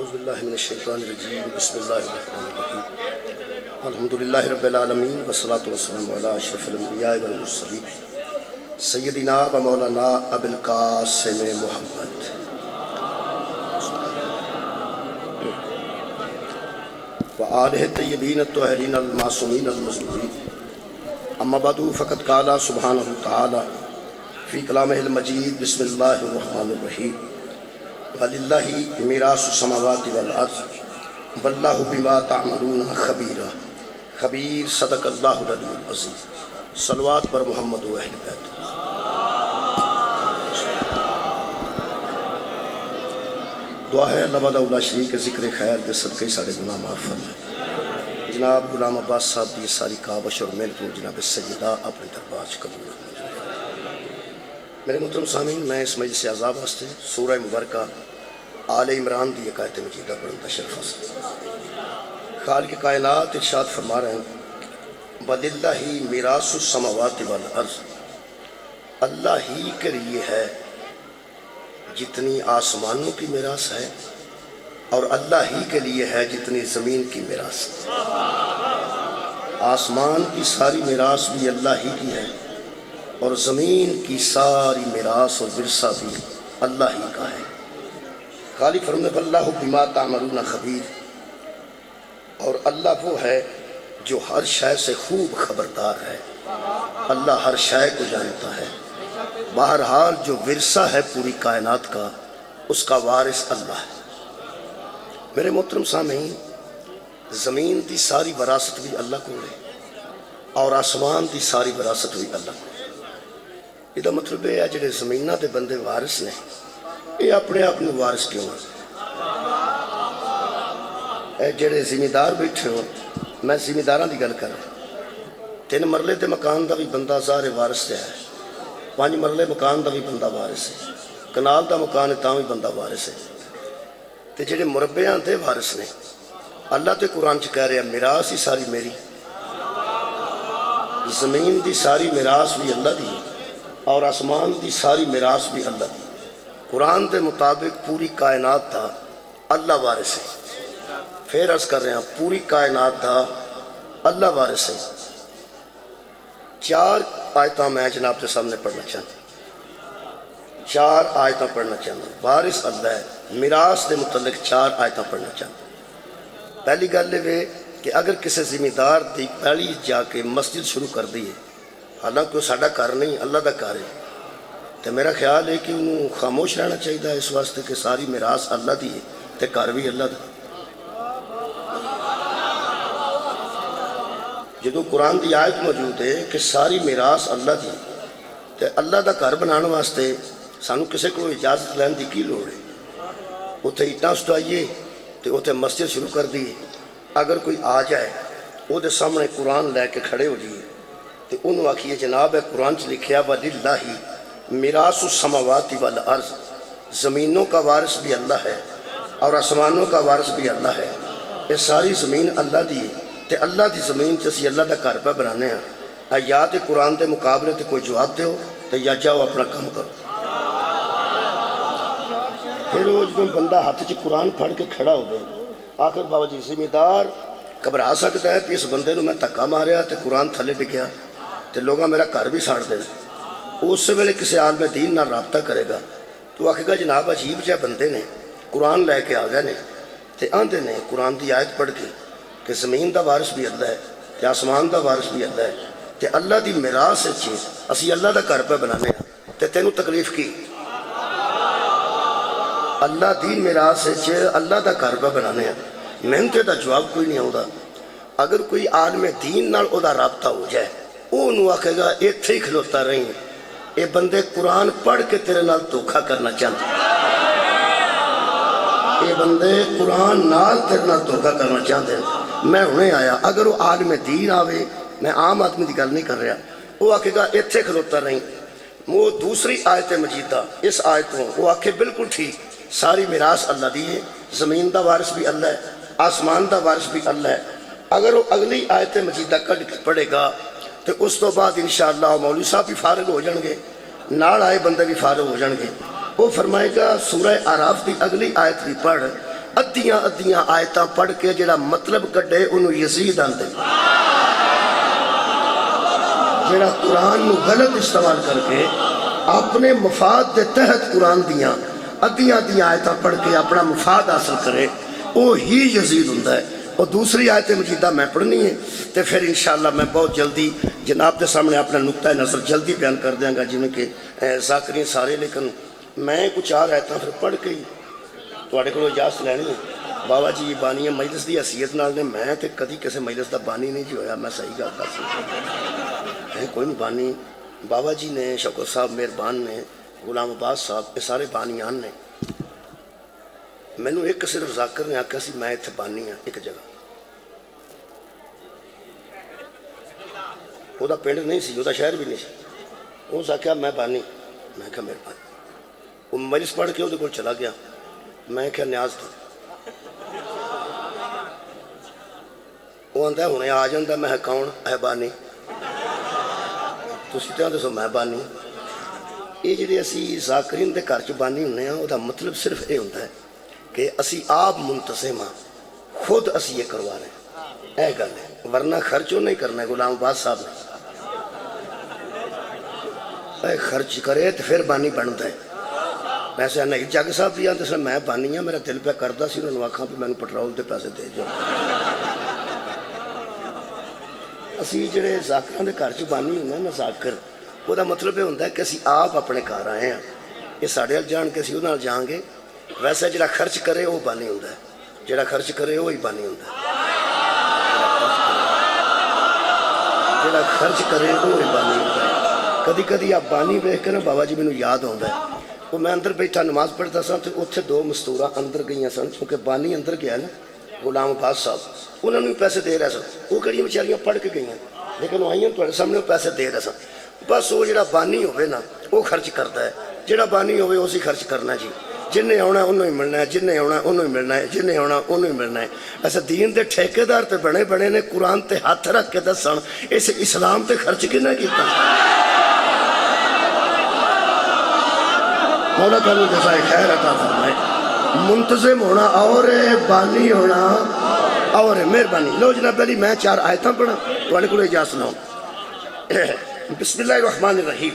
اعوذ باللہ من الشیطان الرجیم بسم اللہ الرحمن الرحیم الحمدللہ رب العالمین والصلاة والسلام علی اشرف الانبیاء والمرسلین سیدنا و مولانا ابو القاسم محمد وآلہ الطیبین الطاہرین المعصومین المظلومین اما بعد فقد قال سبحانہ تعالی فی کلامہ المجید بسم اللہ الرحمن الرحیم وَلِلَّهِ مِيرَاثُ السَّمَاوَاتِ وَالْأَرْضِ وَاللَّهُ بِمَا تَعْمَلُونَ خَبِيرٌ خبیر صدق اللہ العلی العظیم صلوات پر محمد و اہل بیت دعا ہے اللہ وحدہ لا شریک کے ذکر خیر کے صدقے سارے گناہ معاف فرمائے جناب غلام عباس صاحب دی ساری کاوش اور محنت کو جناب سیدہ اپنے دربار سے قبول میرے محترم سامعین میں اس مجلس اعزاز واسطے سورہ مبارکہ آل عمران دی ایک آیت مجیدہ پڑھن کا شرف حاصل خالق کائنات ارشاد فرما رہے ہیں وَلِلَّهِ مِيرَاثُ السَّمَاوَاتِ وَالْأَرْضِ اللہ ہی کے لیے ہے جتنی آسمانوں کی میراث ہے اور اللہ ہی کے لیے ہے جتنی زمین کی میراث آسمان کی ساری میراث بھی اللہ ہی کی ہے اور زمین کی ساری میراث اور ورثہ بھی اللہ ہی کا ہے خالق فرماتے اللہ بما تعملون خبیر اور اللہ وہ ہے جو ہر شے سے خوب خبردار ہے اللہ ہر شے کو جانتا ہے بہرحال جو ورثہ ہے پوری کائنات کا اس کا وارث اللہ ہے میرے محترم سامعین زمین دی ساری وراثت بھی اللہ کو ہے اور آسمان دی ساری وراثت بھی اللہ کو یہ مطلب ہے جڑے زمینہ دے بندے وارث نے یہ اپنے آپ میں وارث کیوں ہیں جڑے ذمہ دار بیٹھے ہوں میں ذمہ داراں دی گل کر رہا 3 مرلے دے مکان دا بھی بندہ ظاہر وارث ہے 5 مرلے مکان دا بھی بندہ وارث ہے کنال دا مکان ہے تاں بھی بندہ وارث ہے تے جڑے مربیاں دے وارث نے اللہ تے قرآن چ کہہ رہے ہیں میراث ہی ساری میری زمین دی ساری میراث بھی اللہ دی اور آسمان دی ساری میراث بھی اللہ دی قرآن دے مطابق پوری کائنات تھا اللہ وارث ہے پھر عرض کر رہے ہیں پوری کائنات تھا اللہ وارث ہے 4 آیتاں میں جناب کے سامنے پڑھنا چاہتا 4 آیتاں پڑھنا چاہتا وارث اللہ ہے میراث دے متعلق 4 آیتاں پڑھنا چاہتا پہلی گل یہ کہ اگر کسی ذمہ دار دی پہلی جا کے مسجد شروع کر دیئے حالانکہ وہ ساڑھا کار نہیں اللہ دا کار ہے تو میرا خیال ہے کہ انہوں خاموش رہنا چاہیے اس واسطے کہ ساری میراث اللہ دی ہے تو کار بھی اللہ دا جدو قرآن دی آیت موجود ہے کہ ساری میراث اللہ دی تو اللہ دا کار بنانے واسطے سانو کسے کو اجازت لین دی کی لوڑ ہے اتھے اٹھاں سٹائیے تو اتھے مسجد شروع کر دیئے اگر کوئی آ جائے وہ دے سامنے قرآن لے کے کھڑے ہو جائے تو انہوں آکھیے جناب ہے قرآن سے لکھیا وَلِلَّهِ مِيرَاثُ السَّمَاوَاتِ وَالْأَرْضِ زمینوں کا وارث بھی اللہ ہے اور آسمانوں کا وارث بھی اللہ ہے یہ ساری زمین اللہ دی تے اللہ دی زمین سے اللہ دا گھر پہ بنانے ہیں یا تے قرآن دے مقابلے تے کوئی جواب دیو تے یا جاؤ اپنا کام کرو پھر وہ جو بندہ ہاتھ چ قرآن پڑھ کے کھڑا ہو گئے آخر بابا جی ذمہ دار گھبرا سکتا ہے کہ اس بندے نو میں دھکا ماریا تے قرآن تھلے ڈگیا تے لوگاں میرا گھر بھی ساڑ دے اس سے ویلے کسی عالم دین نہ رابطہ کرے گا تو آکھے گا جناب عجیب جہے بندے نے قرآن لے کے آ گئے نے تے آندے نے قرآن دی آیت پڑھ کے کہ زمین دا وارث بھی اللہ ہے تے آسمان دا وارث بھی اللہ ہے تے اللہ دی میراث چیز اسی اللہ دا گھر پہ بنانے ہیں تے تینوں تکلیف کی اللہ دی میراث چیز اللہ دا گھر پہ بنانے ہیں محنتے دا جواب کوئی نہیں ہوتا اگر کوئی عالم دین نال او دا رابطہ ہو جائے وہ انہوں آکھے گا ایتھے ہی کھلوتا رہیں اے بندے قرآن پڑھ کے تیرے نال دھوکھا کرنا چاہتے اے بندے قرآن نال تیرے نال دھوکھا کرنا چاہتے ہیں میں انہیں آیا اگر وہ عالم دین آوے میں عام آدمی دی گل نہیں کر رہا وہ آکھے گا ایتھے کھلوتا رہیں وہ دوسری آیت مجیدہ اس آیتوں وہ آکھے بالکل ٹھیک ساری میراث اللہ دی ہے زمین دا وارث بھی اللہ ہے آسمان دا وارث بھی اللہ ہے اگر وہ اگلی آیت مجیدہ کڑ کے پڑھے گا تو اس تو بعد انشاءاللہ مولوی صاحب بھی فارغ ہو جائیں گے نال آئے بندے بھی فارغ ہو جائیں گے وہ فرمائے گا سورہ اعراف دی اگلی آیت بھی پڑھ ادیاں ادیاں آیتاں پڑھ کے جڑا مطلب کڈے انہوں یزید آندے، جڑا قرآن نو غلط استعمال کر کے اپنے مفاد دے تحت قرآن دیاں ادیاں ادیاں آیتاں پڑھ کے اپنا مفاد حاصل کرے وہ ہی یزید ہوندا ہے۔ اور دوسری آیت مجیدہ میں پڑھنی ہے تو پھر انشاءاللہ میں بہت جلدی جناب کے سامنے اپنا نقطہ نظر جلدی بیان کر دیں گا، جنہیں کہ ذاکرین سارے، لیکن میں کچھ آ رہتا پھر پڑھ کے ہی تواڈے کولوں اجازت لینی ہے۔ بابا جی بانی مجلس دی حیثیت نال نے میں تے کدی کسی مجلس دا بانی نہیں جی ہویا، میں صحیح گل دس کوئی نہیں بانی، بابا جی نے، شوکت صاحب مہربان نے، غلام عباس صاحب، یہ سارے بانیان نے۔ مینوں ایک صرف ذاکر نے آکھیا سی میں اتنے بانی ہاں ایک جگہ، وہ پنڈ نہیں سی، وہ شہر بھی نہیں سی، اس آکھیا میں بانی، میں کہا مہربانی۔ وہ مجلس پڑھ کے وہ چلا گیا، میں کہا نیاز تھا، وہ آندا ہنے آ جاندا، میں کون ہے بانی، تسی تے دسو میں بانی۔ یہ جڑے اسی ذاکرین دے گھر چ بانی ہونے ہیں، وہ مطلب صرف یہ ہوتا ہے کہ اسی آپ منتظم ہاں، خود اسی یہ کروا رہے ہیں، اے گل ہے، ورنہ خرچوں نہیں کرنا ہے۔ غلام عباس صاحب نے اے خرچ کرے تو پھر بانی بنتا ہے۔ ویسے نہیں جگ صاحب بھی آتے سر میں بانی ہاں، میرا دل پہ کرتا سی، انہوں نے آکھا بھی میں پٹرول دے پیسے دے جو۔ اسی جڑے ذاکران دے گھر چ بانی ہونا نا ذاکر، وہ مطلب یہ ہوتا ہے کہ اسی آپ اپنے گھر آئے ہیں، یہ ساڑھے جان کے اسی وہ نال جان گے۔ ویسے جڑا خرچ کرے وہ بانی ہوتا ہے، جڑا خرچ کرے وہی بانی ہوتا ہے، جڑا خرچ کرے وہی بانی ہوتا ہے۔ کدی کدی آپ بانی ویکھ کے نا بابا جی مینوں یاد آتا ہے، وہ میں اندر بیٹھا نماز پڑھتا سا تو اتنے دو مستورہ اندر گئی سن، کیونکہ بانی اندر گیا نا غلام عباس صاحب، انہوں نے بھی پیسے دے رہے سن، وہ کڑی بیچاریاں پڑھ کے گئی ہیں لیکن وہ آئیں تھوڑے سامنے پیسے دے رہے سن۔ بس وہ جڑا بانی ہوئے نا وہ خرچ کرتا ہے، جڑا بانی ہوئے اسی خرچ کرنا جی، جنہیں آنا انہوں ہی ملنا ہے، جنہیں آنا انہوں ہی ملنا ہے، جنہیں آنا انہوں ہی ملنا ہے۔ ایسا دین دے ٹھیکیدار تے بنے بنے نے قرآن تے ہاتھ رکھ کے دسن اس اسلام تے خرچ کنے کیتا؟ مولا تعالیٰ جزائے خیر عطا فرمائے۔ منتظم ہونا اور بانی ہونا اور مہربانی۔ لو جناب علی میں 4 آیتاں پڑھا تواڈے کول اجازت نہ بسم اللہ الرحمن الرحیم۔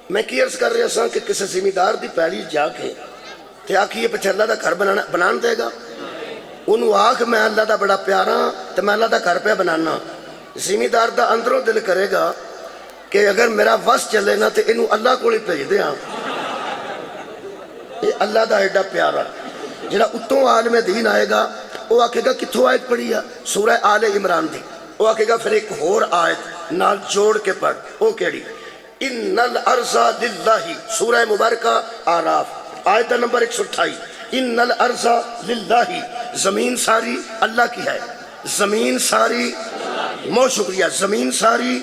میں کی عرض کر رہا سا کہ کسی زمیندار دی پیڑی جا کے تے آکھیے پچھے اللہ دا گھر بنان دے گا، انہوں آکھ میں اللہ دا بڑا پیارا تے میں اللہ دا گھر پہ بنانا، زمیندار دا اندروں دل کرے گا کہ اگر میرا وس چلے نا تے انہوں اللہ کو ہی بھیج دے ہاں۔ یہ اللہ دا ایڈا پیارا جڑا اتوں عالم دین آئے گا، وہ آکھے گا کتھوں آیت پڑھی ہے؟ سورہ آل عمران دی۔ وہ آکھے گا پھر ایک اور آیت نال جوڑ کے پڑھ، وہ کیڑی؟ ان الارض للہ، سورہ مبارکہ آراف آیت نمبر 128۔ ان الارض للہ، زمین ساری اللہ کی ہے، زمین ساری، بہت شکریہ، زمین ساری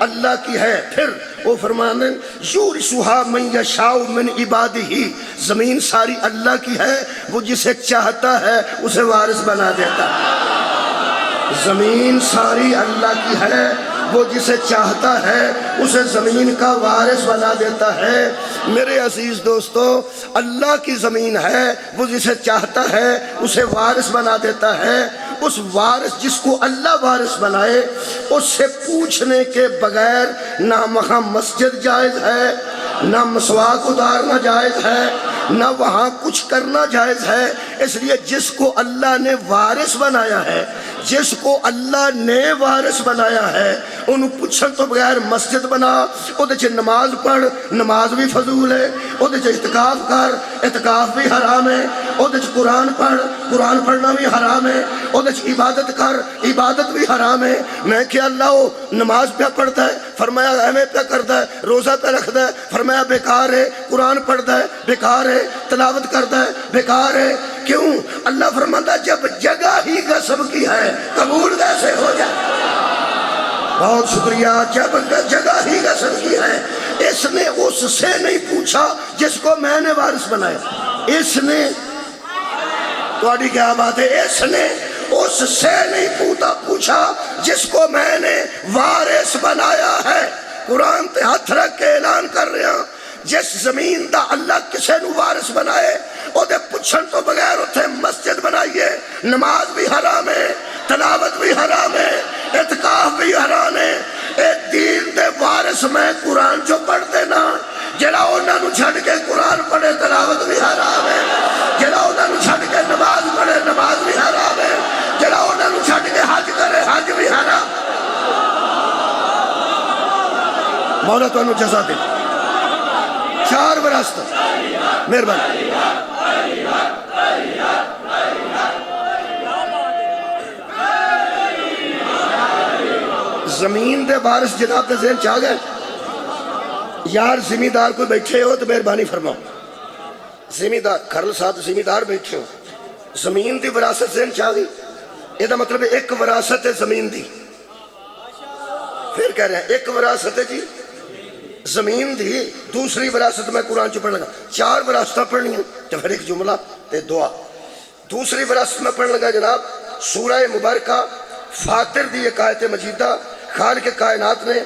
اللہ کی ہے۔ پھر وہ فرمانے یورثھا من یشاء من عبادہ، زمین ساری اللہ کی ہے، وہ جسے چاہتا ہے اسے وارث بنا دیتا ہے۔ زمین ساری اللہ کی ہے، وہ جسے چاہتا ہے اسے زمین کا وارث بنا دیتا ہے۔ میرے عزیز دوستو، اللہ کی زمین ہے، وہ جسے چاہتا ہے اسے وارث بنا دیتا ہے۔ اس وارث جس کو اللہ وارث بنائے اس سے پوچھنے کے بغیر نہ وہاں مسجد جائز ہے، نہ مسواک اتارنا جائز ہے، نہ وہاں کچھ کرنا جائز ہے۔ اس لیے جس کو اللہ نے وارث بنایا ہے، جس کو اللہ نے وارث بنایا ہے، انہوں پوچھن تو بغیر مسجد بنا، او دے چھ نماز پڑھ، نماز بھی فضول ہے، او دے چھ اعتکاف کر، اعتکاف بھی حرام ہے، او دے چھ قرآن پڑھ، قرآن پڑھنا بھی حرام ہے، او دے چھ عبادت کر، عبادت بھی حرام ہے۔ میں کہ اللہ وہ نماز پہ پڑھتا ہے، فرمایا ایویں پہ کرتا ہے، روزہ پہ رکھتا ہے، فرمایا بیکار ہے، قرآن پڑھتا ہے بیکار ہے، تلاوت کرتا ہے بیکار ہے۔ کیوں؟ اللہ فرماتا ہے جب جگہ ہی غصب کی ہے قبول کیسے ہو جائے؟ بہت شکریہ۔ جب جگہ ہی غصب کی ہے، اس نے اس سے نہیں پوچھا جس کو میں نے وارث بنایا، اس نے، تواڈی کیا بات ہے، اس نے اس سے نہیں پوچھا جس کو میں نے وارث بنایا ہے۔ قرآن تے ہاتھ رکھ کے اعلان کر رہے ہیں، جس زمین دا اللہ کسے نو وارث بنائے او دے پچھن تو بغیر اتھے مسجد بنائیے، نماز بھی حرام ہے، تلاوت بھی حرام ہے، اعتکاف بھی حرام ہے۔ اے دین دے وارث میں قرآن جو پڑھ دینا، جڑا انہاں نو چھڈ کے قرآن پڑھے تلاوت بھی حرام ہے، جڑا انہاں نو چھڈ کے نماز پڑھے نماز بھی حرام ہے، جڑا انہاں نو چھڈ کے حج کرے حج بھی حرام۔ مولا تو انہوں جزا دے 4 وراثت مہربانی۔ زمین دے وارث جناب دے ذہن چاہ گئے؟ یار زمیندار کوئی بیٹھے ہو تو مہربانی فرماؤ، زمیندار کھرل صاحب زمیندار بیٹھے ہو، زمین دی وراثت ذہن چاہ گئی؟ یہ دا مطلب ایک وراثت ہے زمین دی، پھر کہہ رہے ہیں ایک وراثت ہے جی زمین دی، دوسری وراثت میں قرآن چ پڑھ لگا 4 وراثتیں پڑھنی ہیں تو پھر ایک جملہ تے دعا۔ دوسری وراثت میں پڑھ لگا جناب سورہ مبارکہ فاتر دی ایک آیت مجیدہ، خالق کائنات نے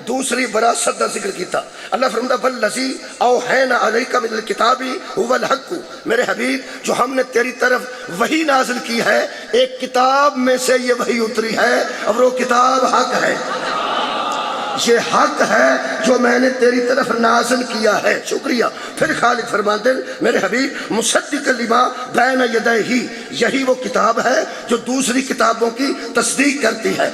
دوسری وراثت کا ذکر کیتا۔ اللہ فرماتا والذی اوحینا علیک من الکتاب هو الحق، میرے حبیب جو ہم نے تیری طرف وحی نازل کی ہے ایک کتاب میں سے یہ وحی اتری ہے اور وہ کتاب حق ہے، یہ حق ہے جو میں نے تیری طرف نازل کیا ہے۔ شکریہ۔ پھر خالق فرماتے ہیں میرے حبیب مصدق لما بین یدیہ، یہی وہ کتاب ہے جو دوسری کتابوں کی تصدیق کرتی ہے۔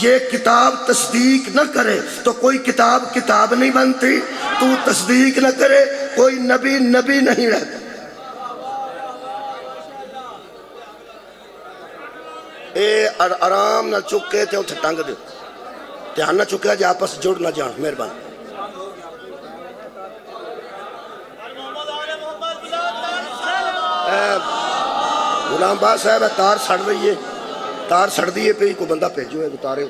یہ کتاب تصدیق نہ کرے تو کوئی کتاب کتاب نہیں بنتی، تو تصدیق نہ کرے کوئی نبی نبی نہیں رہتا۔ اے آرام نہ چکے تے اتھے ٹنگ دے، دھیان نہ چکا جی آپس جڑ نہ جان، مہربان۔ غلام باز صاحب ہے تار سڑ رہی ہے، تار سڑ دی ہے پہ کوئی بندہ بھیجو ہے اتارے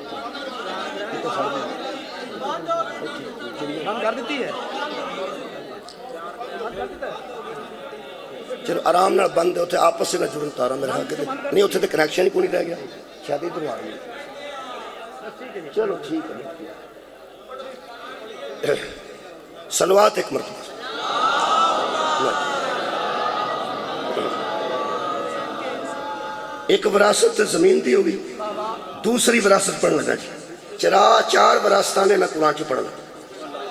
چلو آرام نہ بند ہے اتھے آپس سے نہ جڑن تارا میرے حق دے نہیں، اتھے تے کنیکشن ہی کوئی نہیں رہ گیا، شاید ادھر آ رہی ہے۔ چلو ٹھیک ہے صلوات ایک مرتبہ۔ ایک وراثت زمین دی ہوگی، دوسری وراثت پڑھنے لگا جی 4 وراثتاں نے میں قرآن چ پڑھنا۔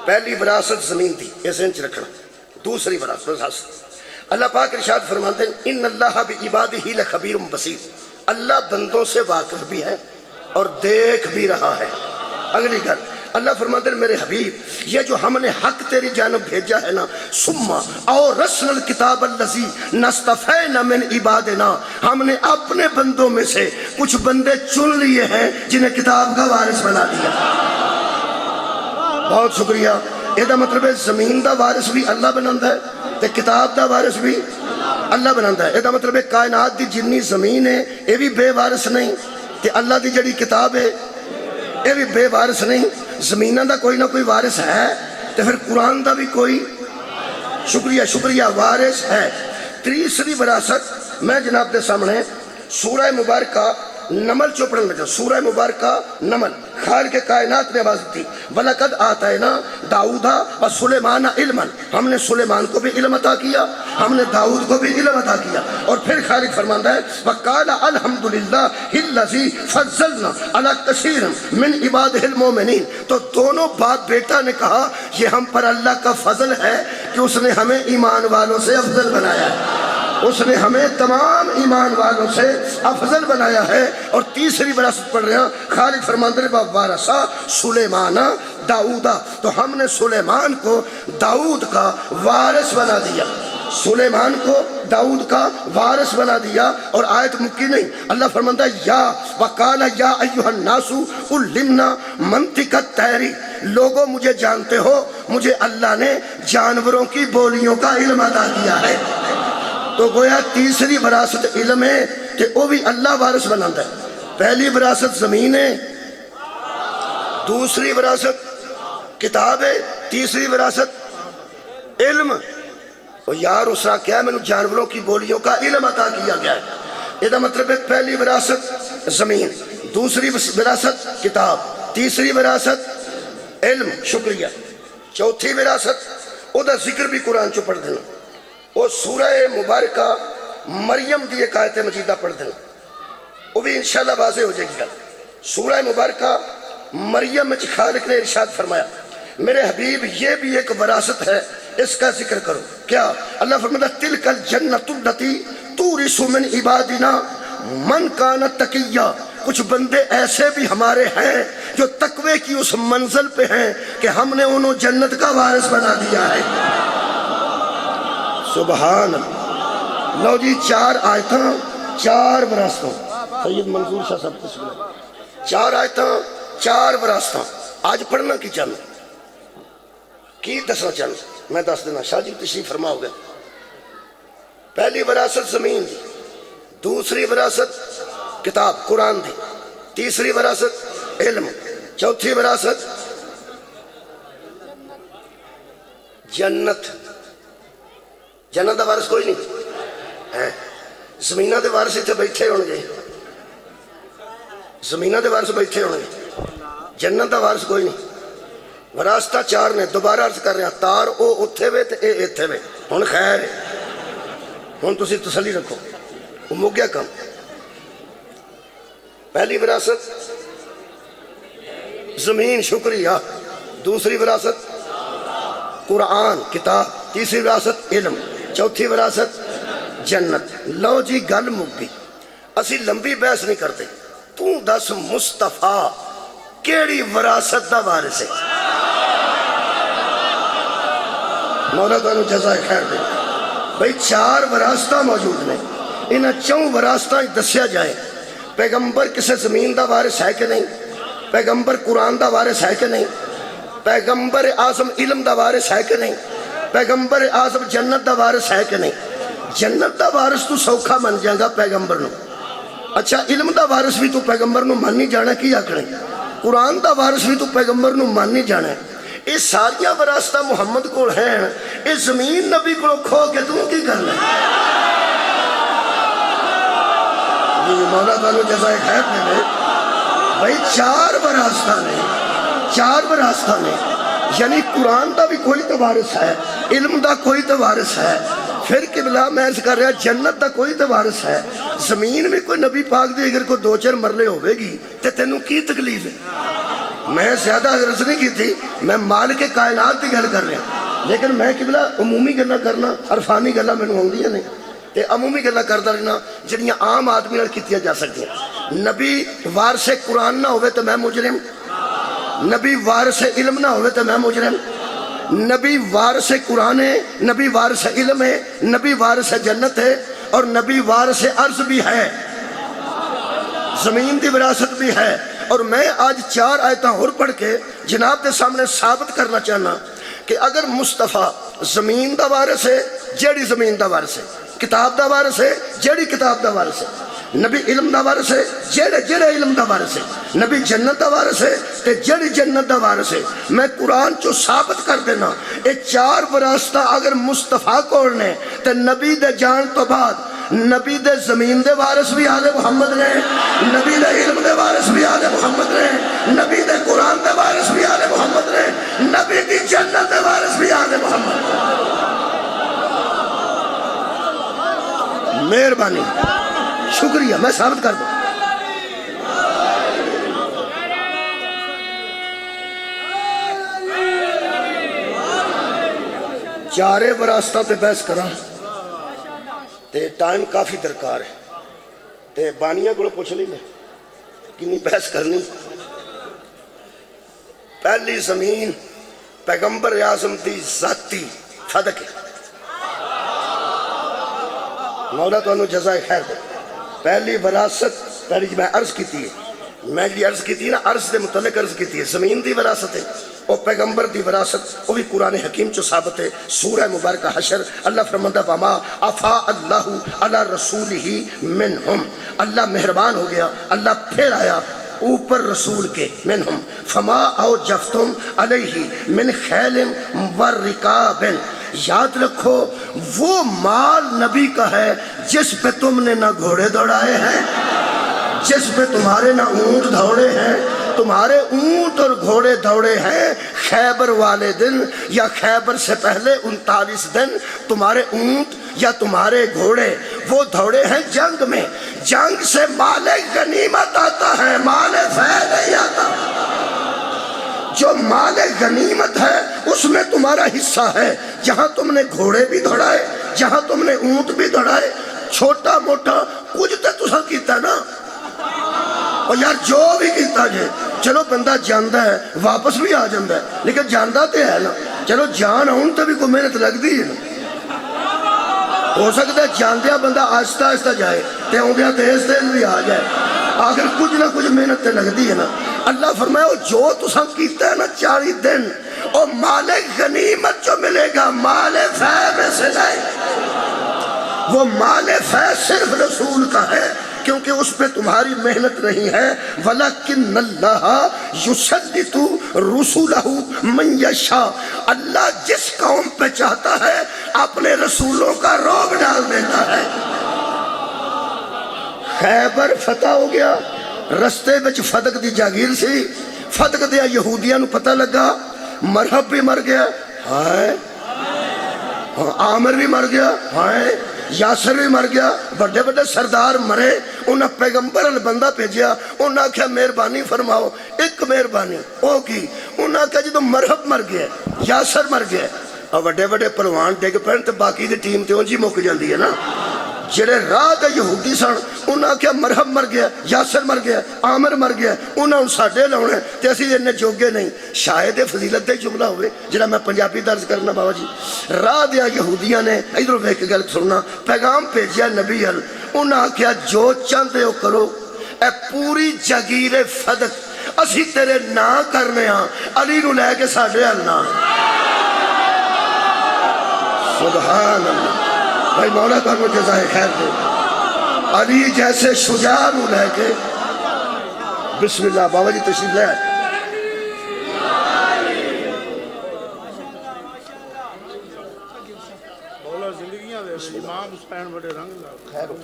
پہلی وراثت زمین دی، یہ ذہن چ رکھنا۔ دوسری وراثت اللہ پاک ارشاد فرماتے ہیں ان اللہ بعبادہ لخبیر بصیر، اللہ بندوں سے واقف بھی ہے اور دیکھ بھی رہا ہے۔ اگلی گل اللہ فرماتے ہیں میرے حبیب یہ جو ہم نے حق تیری جانب بھیجا ہے نا، سما اور رسل الکتاب الذی نصطفینا من عبادنا، ہم نے اپنے بندوں میں سے کچھ بندے چن لیے ہیں جنہیں کتاب کا وارث بنا دیا۔ بہت شکریہ۔ یہ مطلب ہے زمین دا وارث بھی اللہ بناتا ہے تے کتاب دا وارث بھی اللہ بناتا ہے۔ یہ مطلب ہے کائنات دی جنی زمین ہے یہ بھی بے وارث نہیں، تے اللہ دی جڑی کتاب ہے یہ بھی بے وارث نہیں۔ زمینہ دا کوئی نہ کوئی وارث ہے تو پھر قرآن دا بھی کوئی شکریہ وارث ہے۔ تیسری وراثت میں جناب دے سامنے سورہ مبارکہ نمل چو پڑھنے لگا۔ سورہ مبارکہ نمل خالق کائنات نے آواز دی وَلَقَدْ آتَيْنَا دَاؤُدَ وَسُلَيْمَانَ عِلْمًا، ہم نے سلیمان کو بھی علم عطا کیا، ہم نے داؤد کو بھی علم عطا کیا۔ اور پھر خالق فرماتا ہے وَقَالَ الْحَمْدُ لِلَّهِ الَّذِي فَضَّلْنَا عَلَىٰ كَثِيرٍ مِّنْ عِبَادِهِ الْمُؤْمِنِينَ، تو دونوں باپ بیٹا نے کہا یہ ہم پر اللہ کا فضل ہے کہ اس نے ہمیں ایمان والوں سے افضل بنایا ہے، اس نے ہمیں تمام ایمان والوں سے افضل بنایا ہے۔ اور تیسری وراثت پڑھ رہے ہیں خالق فرماتے ہیں وارثا سلیمان داؤد، تو ہم نے سلیمان کو داؤد کا وارث بنا دیا، سلیمان کو داؤد کا وارث بنا دیا۔ اور آیت مکی نہیں، اللہ فرماتا ہے یا وقال یا ایھا الناس علمنا منطق الطیر، لوگوں مجھے جانتے ہو مجھے اللہ نے جانوروں کی بولیوں کا علم عطا کیا ہے۔ تو گویا تیسری وراثت علم ہے کہ وہ بھی اللہ وارث بناتا ہے۔ پہلی وراثت زمین ہے، دوسری وراثت کتاب ہے، تیسری وراثت علم۔ اور یار اس نے کیا میں نے جانوروں کی بولیوں کا علم عطا کیا گیا ہے، یہ مطلب ہے پہلی وراثت زمین، دوسری وراثت کتاب، تیسری وراثت علم، شکریہ، چوتھی وراثت او دا ذکر بھی قرآن چو پڑھ دینا، وہ سورہ مبارکہ مریم دی ایک آیت مجیدہ پڑھ دینا، وہ بھی انشاءاللہ واضح ہو جائے گی گل۔ سورہ مبارکہ مریم میں خالق نے ارشاد فرمایا میرے حبیب یہ بھی ایک وراثت ہے، اس کا ذکر کرو۔ کیا؟ اللہ فرماتا تلک الجنۃ التی تورث من عبادنا من کان تقیا، کچھ بندے ایسے بھی ہمارے ہیں جو تقوی کی اس منزل پہ ہیں کہ ہم نے انہوں جنت کا وارث بنا دیا ہے۔ سبحان اللہ۔ لو جی 4 آیتاں 4 وراثتاں، سید منظور شاہ صاحب کو سنا، 4 آیتاں 4 وراثتاں۔ آج پڑھنا کی چاہنا کی دسنا چاہنا میں دس دینا، شاہ جی تشریف فرما ہو گئے۔ پہلی وراثت زمین دی، دوسری وراثت کتاب قرآن دی، تیسری وراثت علم، چوتھی وراثت جنت۔ جنت دا وارث کوئی نہیں، زمینہ دے وارث اتنے بیٹھے ہونے گے، زمینہ دے وارث بیٹھے ہونے گے، جنت دا وارث کوئی نہیں۔ وراثتہ 4 نے، دوبارہ عرض کر رہے ہیں، تار او اتھے وے تے اے اتھے وے، ہن خیر ہے، ہن تسی تسلی رکھو، وہ مک گیا کام۔ پہلی وراثت زمین شکریہ، دوسری وراثت قرآن کتاب، تیسری وراثت علم، چوتھی وراثت جنت۔ لو جی گل مک گئی، اسی لمبی بحث نہیں کرتے، تو دس مصطفیٰ کیڑی وراثت دا وارث ہے؟ مولا تعالیٰ جزائے خیر دے۔ بھئی 4 وراثتاں موجود نے، انہاں 4 وراثتاں دسیا جائے، پیغمبر کسے زمین دا وارث ہے کہ نہیں، پیغمبر قرآن دا وارث ہے کہ نہیں، پیغمبر اعظم علم دا وارث ہے کہ نہیں، پیغمبر اعظم جنت دا وارث ہے کہ نہیں۔ جنت دا وارث تو سوکھا من جائے گا پیغمبر نو، اچھا علم دا وارث بھی تو پیغمبر نو من نہیں جانا کی آکھنے، قرآن دا وارث بھی تو پیغمبر نو من نہیں جانا ہے۔ یہ ساریاں وراثتاں محمد کو ہیں، اس زمین نبی کو کھو کے تم کی کرنا ہے؟ یہ مولا تعالیٰ جزائے خیر دے۔ بھائی 4 وراثتاں نے، 4 وراثتاں نے، یعنی قرآن دا بھی کوئی تو وارث ہے، علم دا کوئی تو وارث ہے، پھر قبلہ میں اس کر رہا جنت دا کوئی تو وارث ہے، زمین میں کوئی نبی پاک دے اگر کوئی 2-4 مرلے ہوئے گی تے تینوں کی تکلیف ہے؟ میں زیادہ عرض نہیں کی تھی، میں مالک کائنات کی گل کر رہا ہوں، لیکن میں قبلہ عمومی گلہ کرنا، عرفانی گلہ میں نے ہوندی ہے نہیں، تے عمومی گلہ کردہ رہنا جنیاں عام آدمی نال کیتیا جا سکتی ہیں۔ نبی وارث قرآن نہ ہوئے تو میں مجرم، نبی وارث علم نہ ہوئے تو میں مجرم، نبی وارث قرآن ہے، نبی وارث علم ہے، نبی وارث جنت ہے، اور نبی وارث عرض بھی ہے، زمین دی وراثت بھی ہے۔ اور میں آج 4 آیتاں اور پڑھ کے جناب کے سامنے ثابت کرنا چاہنا کہ اگر مصطفیٰ زمین دا وارث ہے، جیڑی زمین دا وارث ہے، کتاب دا وارث ہے، جیڑی کتاب دا وارث ہے، نبی علم دا وارث ہے، جیڑے علم دا وارث ہے، نبی جنت دا وارث ہے تے جیڑی جنت دا وارث ہے، میں قرآن چو ثابت کر دینا یہ 4 وراثتاں اگر مصطفیٰ کول نے تے نبی دے جان تو بعد نبی دے زمین دے وارث بھی آل محمد نے، نبی دے علم دے وارث بھی آل محمد نے، نبی دے قرآن دے وارث بھی آل محمد نے، نبی دی جنت دے وارث بھی آل محمد۔ مہربانی، شکریہ، میں ثابت کر دوں۔ چارے وراثتاں تے بحث کراں تے ٹائم کافی درکار ہے، تے بانیاں کو پوچھ لیں گے کنی بحث کرنی۔ پہلی زمین پیغمبر اعظم دی ذاتی صدقے، مولا تو انہوں جزائے خیر دے۔ پہلی وراثت پہلی میں عرض کیتی ہے، میں جی عرض کیتی ہے نا، عرض دے متعلق عرض کیتی ہے، زمین دی وراثت ہے، اور پیغمبر دی وراثت وہ بھی قرآن حکیم چو ثابت ہے۔ سورہ مبارکہ حشر اللہ فرماندہ وما افا اللہ علی رسولہ منہم، اللہ مہربان ہو گیا، اللہ پھر آیا اوپر رسول کے منہم، فما او جفتم علیہ من خیل ورکاب، یاد رکھو وہ مال نبی کا ہے جس پہ تم نے نہ گھوڑے دوڑائے ہیں، جس پہ تمہارے نہ اونٹ دوڑے ہیں، تمہارے اونٹ اور گھوڑے دوڑے ہیں خیبر والے دن یا خیبر سے پہلے 39 دن تمہارے اونٹ یا تمہارے گھوڑے وہ دوڑے ہیں جنگ میں. جنگ سے مال غنیمت آتا ہے، مال فیض نہیں آتا. جو مال غنیمت ہے اس میں تمہارا حصہ ہے. جہاں تم نے گھوڑے بھی دوڑائے، جہاں تم نے اونٹ بھی دوڑائے، چھوٹا موٹا کچھ تو تساں کیتا نا. اور یار جو بھی کیتا جے چلو بندہ جاندا ہے واپس بھی آ جاندا ہے، لیکن جاندا تے ہے نا. چلو جان آن تے بھی کوئی محنت لگدی ہے نا. ہو سکتا ہے جاندیا بندہ آہستہ آہستہ جائے تے آندیا تیز تیز بھی آ جائے، آخر کچھ نہ کچھ محنت تے لگدی ہے نا. اللہ فرمایا جو تساں کیتا ہے نا 40 دن، اور مال غنیمت جو ملے گا مال فیض میں سے نہیں. وہ مال فیض صرف رسول کا ہے کیونکہ اس پہ تمہاری محنت نہیں ہے. وَلَكِنَّ اللَّهَ يُسَلِّطُ رُسُلَهُ مَن يَشَاءُ. اللہ جس قوم پہ چاہتا ہے اپنے رسولوں کا رعب ڈال دیتا ہے. خیبر فتح ہو گیا، رستے بچ فتح دی جاگیر سی. فتح دیا یہودیاں نو پتہ لگا، مرحب بھی مر گیا، ہائے عامر بھی مر گیا، ہائے یاسر بھی مر گیا، بڑے بڑے سردار مرے. انہاں پیغمبر بندہ بھیجیا، انہاں کہا مہربانی فرماؤ. ایک مہربانی او کی، انہاں کہا جدو مرحب مر گیا، یاسر مر گیا، اور بڑے بڑے پروان ڈگ پہن تو باقی دی ٹیم تے اونجی مک جاندی ہے نا. جڑے راہ دے یہودی سن انہاں کہا مرحب مر گیا، یاسر مر گیا، عامر مر گیا، انہاں ان ساڈے لاؤنے تے اسی انہیں جوگے نہیں. شاید فضیلت دے جملہ ہوئے جڑا میں پنجابی درج کرنا بابا جی. راہ دیا یہودیاں نے ادھر ویکھ کے گل سننا پیغام بھیجیا نبی ال. انہاں کہا جو چاہتے ہو کرو، اے پوری جاگیر فدق اسی تیرے نا کرنے ہاں، علی نو لے کے ساڈے ال نا. سبحان اللہ. بھائی مولا تو ہمیں جزائے خیر دے. علی جیسے شجاع نو لے کے بسم اللہ بابا جی تشریف لے آئے. مولا زندگیاں دے امام حسین بڑے رنگ دا خیر ہو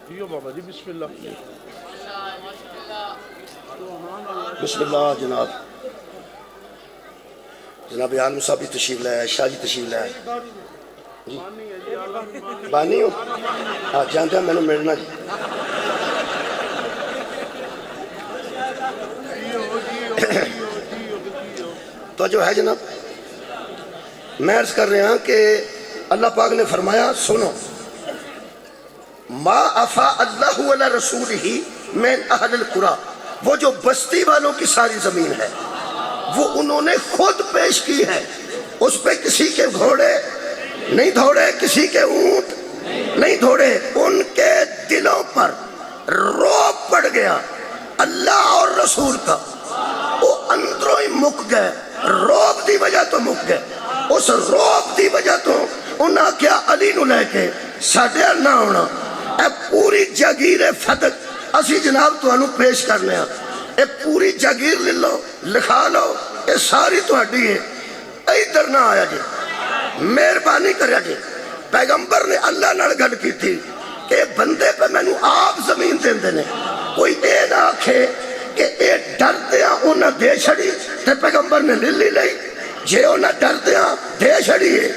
جیو بابا جی بسم اللہ. بسم اللہ. جناب جناب عالم صاحب بھی تشریف لے آئے، شاہ جی تشریف لے آئے. جی بانی ہو؟ ہاں جانتے ہیں میں نے ملنا جی. تو جو ہے جناب میں عرض کر رہے ہیں کہ اللہ پاک نے فرمایا سنو ما افا اللہ علی رسولہ من اہل القریٰ. وہ جو بستی والوں کی ساری زمین ہے وہ انہوں نے خود پیش کی ہے. اس پہ کسی کے گھوڑے نہیں دوڑے، کسی کے اونٹ نہیں دوڑے. ان کے دلوں پر رعب پڑ گیا اللہ اور رسول کا. وہ اندروں ہی مک گئے، رعب دی وجہ تو مک گئے. اس رعب دی وجہ تو انہاں کیا علی نو لے کے ساڈے نہ ہونا. اے پوری جاگیر فتح اسی جناب تو انہوں پیش کرنے ہیں. اے پوری جاگیر لے لو، لکھا لو، اے ساری تو ہڈی ہے. ادھر نہ آیا جی، مہربانی کریا جی. پیغمبر نے اللہ نال گل کی تھی کہ بندے پہ میں نو آپ زمین دین دینے. کوئی اے نہ آکھے کہ اے ڈر دیا انہاں دے چھڑی تے پیغمبر نے للی لئی. جے انہاں ڈر دیا دے چھڑی ہے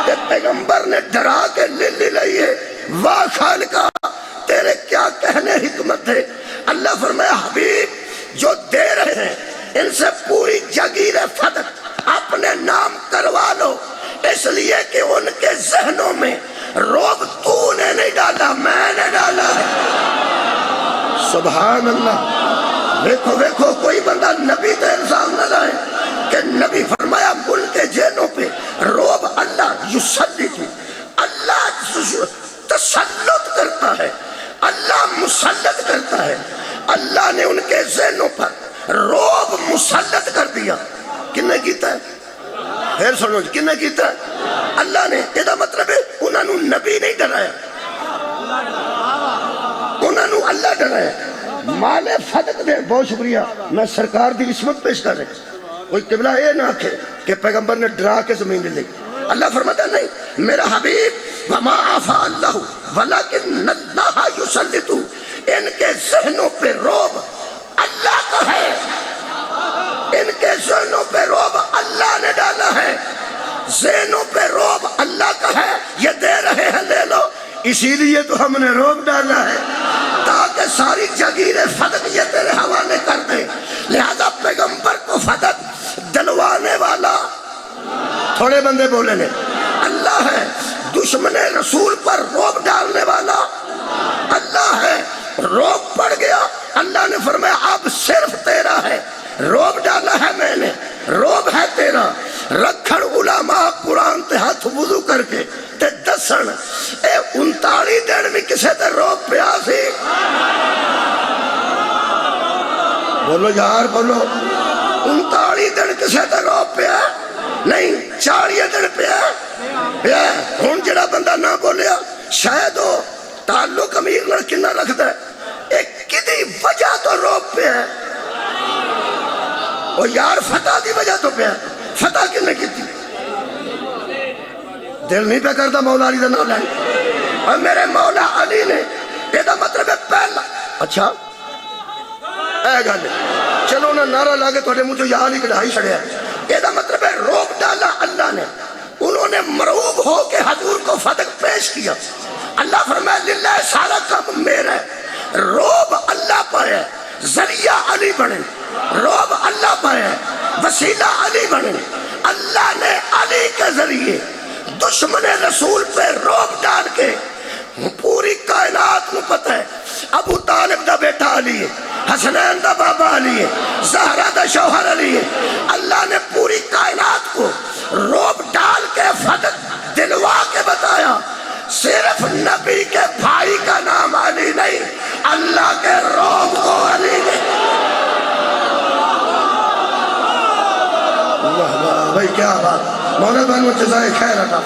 تے پیغمبر نے ڈرا کے للی لئی ہے. واہ خالقہ تیرے کیا کہنے حکمت ہے. اللہ فرمایا حبیب جو دے رہے ہیں ان سے پوری جاگیر فتح اپنے نام کروا لو، اس لیے کہ ان کے ذہنوں میں رعب تو نے نہیں ڈالا، میں نے ڈالا. سبحان اللہ. دیکھو دیکھو کوئی بندہ نبی تے الزام نہ لائے کہ نبی فرمایا ملک جینوں پہ رعب اللہ یسلط، اللہ تسلط کرتا ہے، اللہ مسلط کرتا ہے. اللہ نے ان کے ذہنوں پر رعب مسلط کر دیا. کنے کیتا ہے؟ پھر سنو جی کنے کیتا ہے؟ اللہ نے. یہ مطلب ہے انہوں نے نبی نہیں ڈرایا، انہوں نے اللہ ڈرایا. مال فتح دے. بہت شکریہ. میں سرکار دی عصمت پیش کر رہے. کوئی قبلہ یہ نہ آکھے کہ پیغمبر نے ڈرا کے زمین لے لی. اللہ فرماتا نہیں میرا حبیب وما آفا اللہ ولکن اللہ یسلط. ان کے ذہنوں پہ رعب کا ہے، ان کے ذہنوں پہ رعب اللہ نے ڈالا ہے، ذہنوں پہ رعب اللہ کا ہے، یہ دے رہے ہیں لے لو، اسی لیے تو ہم نے رعب ڈالا ہے تاکہ ساری جگیریں فتح یہ تیرے حوالے کر دیں۔ لہذا پیغمبر کو فتح دلوانے والا تھوڑے بندے بولے نے اللہ ہے، دشمن رسول پر رعب ڈالنے والا اللہ ہے۔ رعب پڑ گیا، اللہ نے فرمایا اب صرف تیرا ہے، رعب ڈالا ہے میں نے، رعب ہے تیرا۔ رکھڑ علماء قرآن تے ہاتھ وضو کر کے تے دسن اے 39 دن میں کسے تے رعب پیا سی؟ بولو یار بولو، 39 دن کسے تے رعب پیا نہیں، 40 دن پیا۔ ہن جڑا بندہ نہ بولیا شاید وہ تعلق امیر لڑکی نہ رکھتا ہے، ایک کدی وجہ تو رعب پہ ہے۔ وہ یار فتح دی وجہ تو پہ ہے، فتح کن نے کی تھی؟ دل نہیں پہ کرتا مولا علی دا نام لائن، اور میرے مولا علی نے یہ دا مطلب ہے پہلا۔ اچھا اے گل چلو نہ نعرہ لاگے تو منہ تو یار ہی کڑھائی چھڑیا، یہ دا مطلب ہے روب ڈالا اللہ نے، انہوں نے مرعوب ہو کے حضور کو فتح پیش کیا۔ اللہ فرمائے للہ سارا کام میرا ہے، روب اللہ پر ہے، ذریعہ علی بنے، روب اللہ پر ہے، وسیلہ علی بنے۔ اللہ نے علی کے ذریعے دشمن رسول پہ روب ڈال کے پوری کائنات میں پتہ ہے ابو طالب دا بیٹا علی ہے، حسنین دا بابا علی ہے، زہرہ دا شوہر علی ہے۔ اللہ نے پوری کائنات کو روب ڈال کے فتح دلوا کے بتایا، صرف نبی کے بھائی کا نام علی نہیں، اللہ کے روب کو علی نے۔ واہ واہ بھائی کیا بات، مولا بانو جزائے خیر عطا۔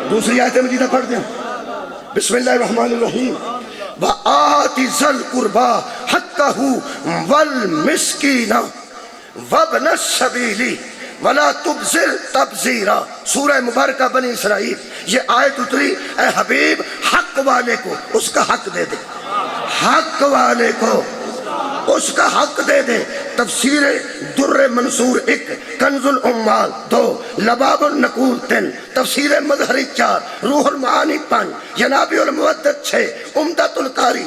دوسری آیت مجیدہ پڑھ دیں، بسم اللہ الرحمن الرحیم، وَآتِ ذَا الْقُرْبَى حَقَّهُ وَالْمِسْكِينَ وَابْنَ السَّبِيلِ وَلَا تُبْذِرْ تَبْذِيرًا۔ سورہ مبارکہ بنی اسرائیل، یہ آیت اتری اے حبیب حق والے کو اس کا حق دے دے، حق والے کو اس کا حق دے دے۔ تفسیر در منصور 1، کنز العمال 2، لباب النقول 3، تفسیر مظہری 4، روح المعانی 5، ینابع المودت 6، عمدۃ القاری،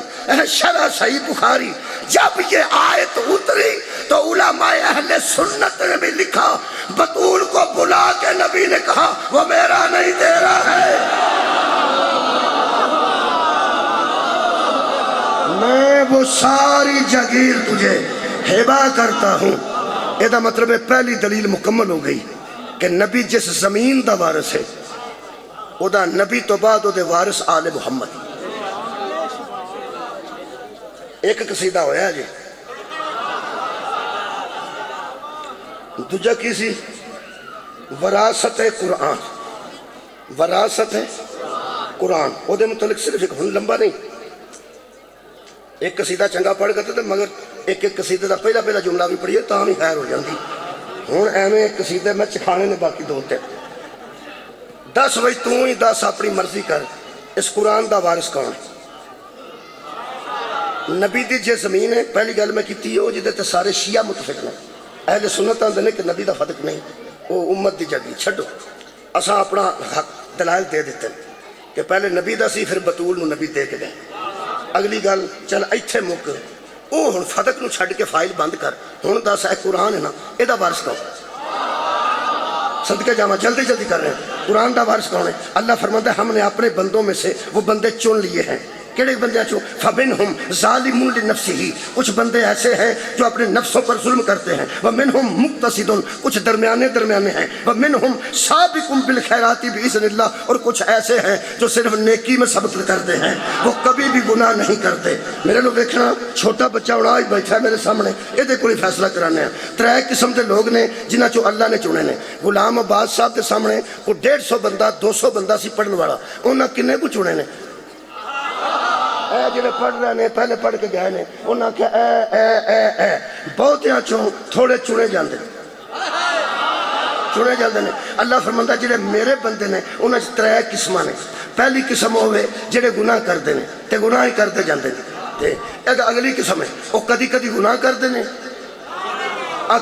شرح صحیح بخاری۔ جب یہ آیت اتری تو علماء اہل سنت نے بھی لکھا، بطول کو بلا کے نبی نے کہا وہ میرا نہیں تیرا ہے، میں وہ ساری جگیر تجھے ہبا کرتا ہوں۔ یہ دا مطلب ہے پہلی دلیل مکمل ہو گئی کہ نبی جس زمین دا وارث ہے او دا نبی تو بعد او دے وارث آل محمد۔ ایک قصیدہ ہویا جی، دوجہ کی سی وراثت قرآن، وراثت قرآن، او دے متعلق صرف ایک ہن لمبا نہیں، ایک قصیدہ چنگا پڑھ کرتے تھے مگر ایک ایک قصیدہ دا پہلا جملہ بھی پڑھیے تاں بھی خیر ہو جاندی۔ ہون ایویں ایک قصیدہ میں چکھانے نے باقی دو تے 10 وجہ تو ہی 10 اپنی مرضی کر۔ اس قرآن دا وارث کون ہے؟ نبی دی جے زمین ہے، پہلی گل میں کیتی ہے وہ جدے تے سارے شیعہ متفق نے، اہل سنت آندے نے کہ نبی دا فتق نہیں، وہ امت دی جگی چھڈو، اساں اپنا حق دلائل دے دیتے ہیں کہ پہلے نبی دا سی پھر بطول نو نبی دے کے گئے۔ اگلی گل چل ایتھے مک، او ہن فتق نو چھڈ کے فائل بند کر، ہن دس اے قرآن ہے نا اے دا وارث کون؟ صدقے جاواں جلدی جلدی کر رہے ہیں، قرآن دا وارث کون ہے؟ اللہ فرماتا ہے ہم نے اپنے بندوں میں سے وہ بندے چن لیے ہیں۔ کیڑے بندے چو؟ فَمِنْهُمْ ظَالِمٌ لِنَفْسِهِ، کچھ بندے ایسے ہیں جو اپنے نفسوں پر ظلم کرتے ہیں، وَمِنْهُمْ مُقْتَصِدٌ، کچھ درمیانے ہیں، وَمِنْهُمْ سَابِقٌ بِالْخَيْرَاتِ بِإِذْنِ اللَّهِ، اور کچھ ایسے ہیں جو صرف نیکی میں سبق کرتے ہیں، وہ کبھی بھی گناہ نہیں کرتے۔ میرے لوگ دیکھنا چھوٹا بچہ اڑا ہی بیٹھا ہے میرے سامنے، یہ دے کوئی فیصلہ کرانے ہیں۔ 3 قسم کے لوگ نے جنہاں چو اللہ نے چنے نے۔ غلام عباس صاحب کے سامنے کوئی 150 بندہ 200 بندہ سی پڑھن والا، انہاں کنے کو چنے نے؟ اے جنہیں پڑھ رہے ہیں پہلے پڑھ کے گئے نے، انہاں کہا اے بہت یہاں چون تھوڑے چنے جاندے چنے جاندے نے۔ اللہ فرماندہ جنہیں میرے بندے نے انہاں 3 قسمہ نے۔ پہلی قسم ہوے جڑے گناہ کرتے ہیں تے گناہ ہی کرتے جاندے ہیں تے ایک اگلی قسم ہے وہ کدی کدی گناہ کرتے ہیں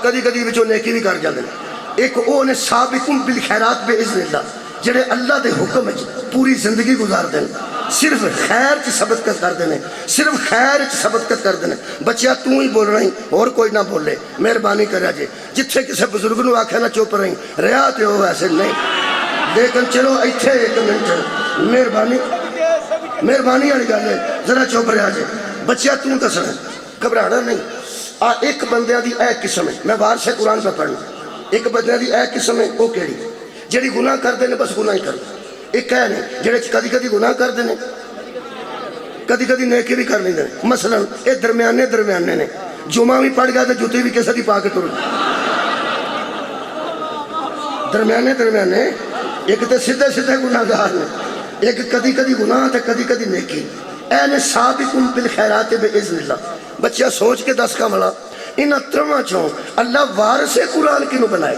کدی کدی وچوں نیکی بھی کر جاندے ہیں ایک وہ نے سابقون بالخیرات باذن اللہ جڑے اللہ دے حکم وچ پوری زندگی گزارتے ہیں صرف خیر چ سبقت کرتے ہیں صرف خیر چ سبقت کرتے ہیں بچیا تو ہی بولنا ہی اور کوئی نہ بولے مہربانی کریا جے جتھے کسے بزرگ نو آکھیا نہ چپ رہی رہا تے ہو ایسے نہیں لیکن چلو ایتھے ایک منٹ مہربانی والی گل ہے ذرا چپ رہا جے بچیا تو دسنا گھبرانا نہیں ایک بندیاں دی اے قسم ہے میں وار سے قرآن پہ پڑھنا ایک بندیاں دی اے قسم ہے وہ کیڑی جڑی گناہ کرتے ہیں بس گناہ ہی کرتے ایک ہے نہیں جڑے کدی کدی گناہ کرتے ہیں کدی کدی نیکی بھی کر لیندے مثلا یہ درمیانے نے جمعہ بھی پڑھ گیا تو جوتی بھی کسے دی پا کے ٹر درمیانے ایک تو سیدھے گناہ گار نے ایک کدی کدی گناہ تے کدی کدی نیکی اے نے سابقون بالخیرات باذن اللہ بچہ سوچ کے دس کا ملا انہاں ترواں چوں اللہ وارث قرآن کینوں بنائے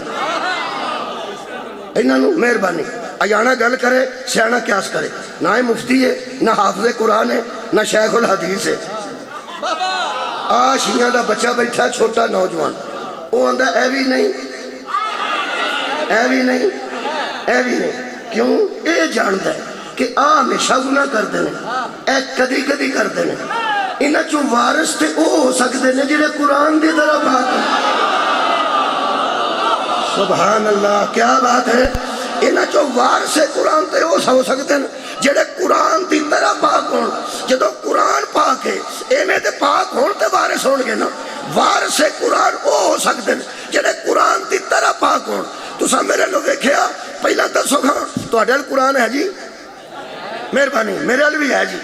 انہاں نوں مہربانی ایانا گل کرے سیانا قیاس کرے نہ مفتی ہے نہ حافظ قرآن ہے نہ شیخ الحدیث ہے شیعہ دا بچہ بیٹھا چھوٹا نوجوان وہ آندا اے بھی نہیں کیوں اے جانتا ہے کہ ہمیشہ گناہ کرتے ہیں اے کدی کدی کرتے ہیں انہاں چوں وارث تے او ہو سکتے ہیں جڑے قرآن دی طرف آتے سبحان اللہ کیا بات ہے انہاں چوں وارث قرآن تے او ہو سکتے ہیں جڑے قرآن دی طرح پاک ہون جدو قرآن پاک ہے ایویں تے پاک ہون تے وارث ہون گے نا وارث قرآن او ہو سکتے ہیں جڑے قرآن دی طرح پاک ہون تساں میرے لو ویکھیا پہلا دسو گا تہاڈے ال قرآن ہے جی مہربانی میرے ال بھی ہے جی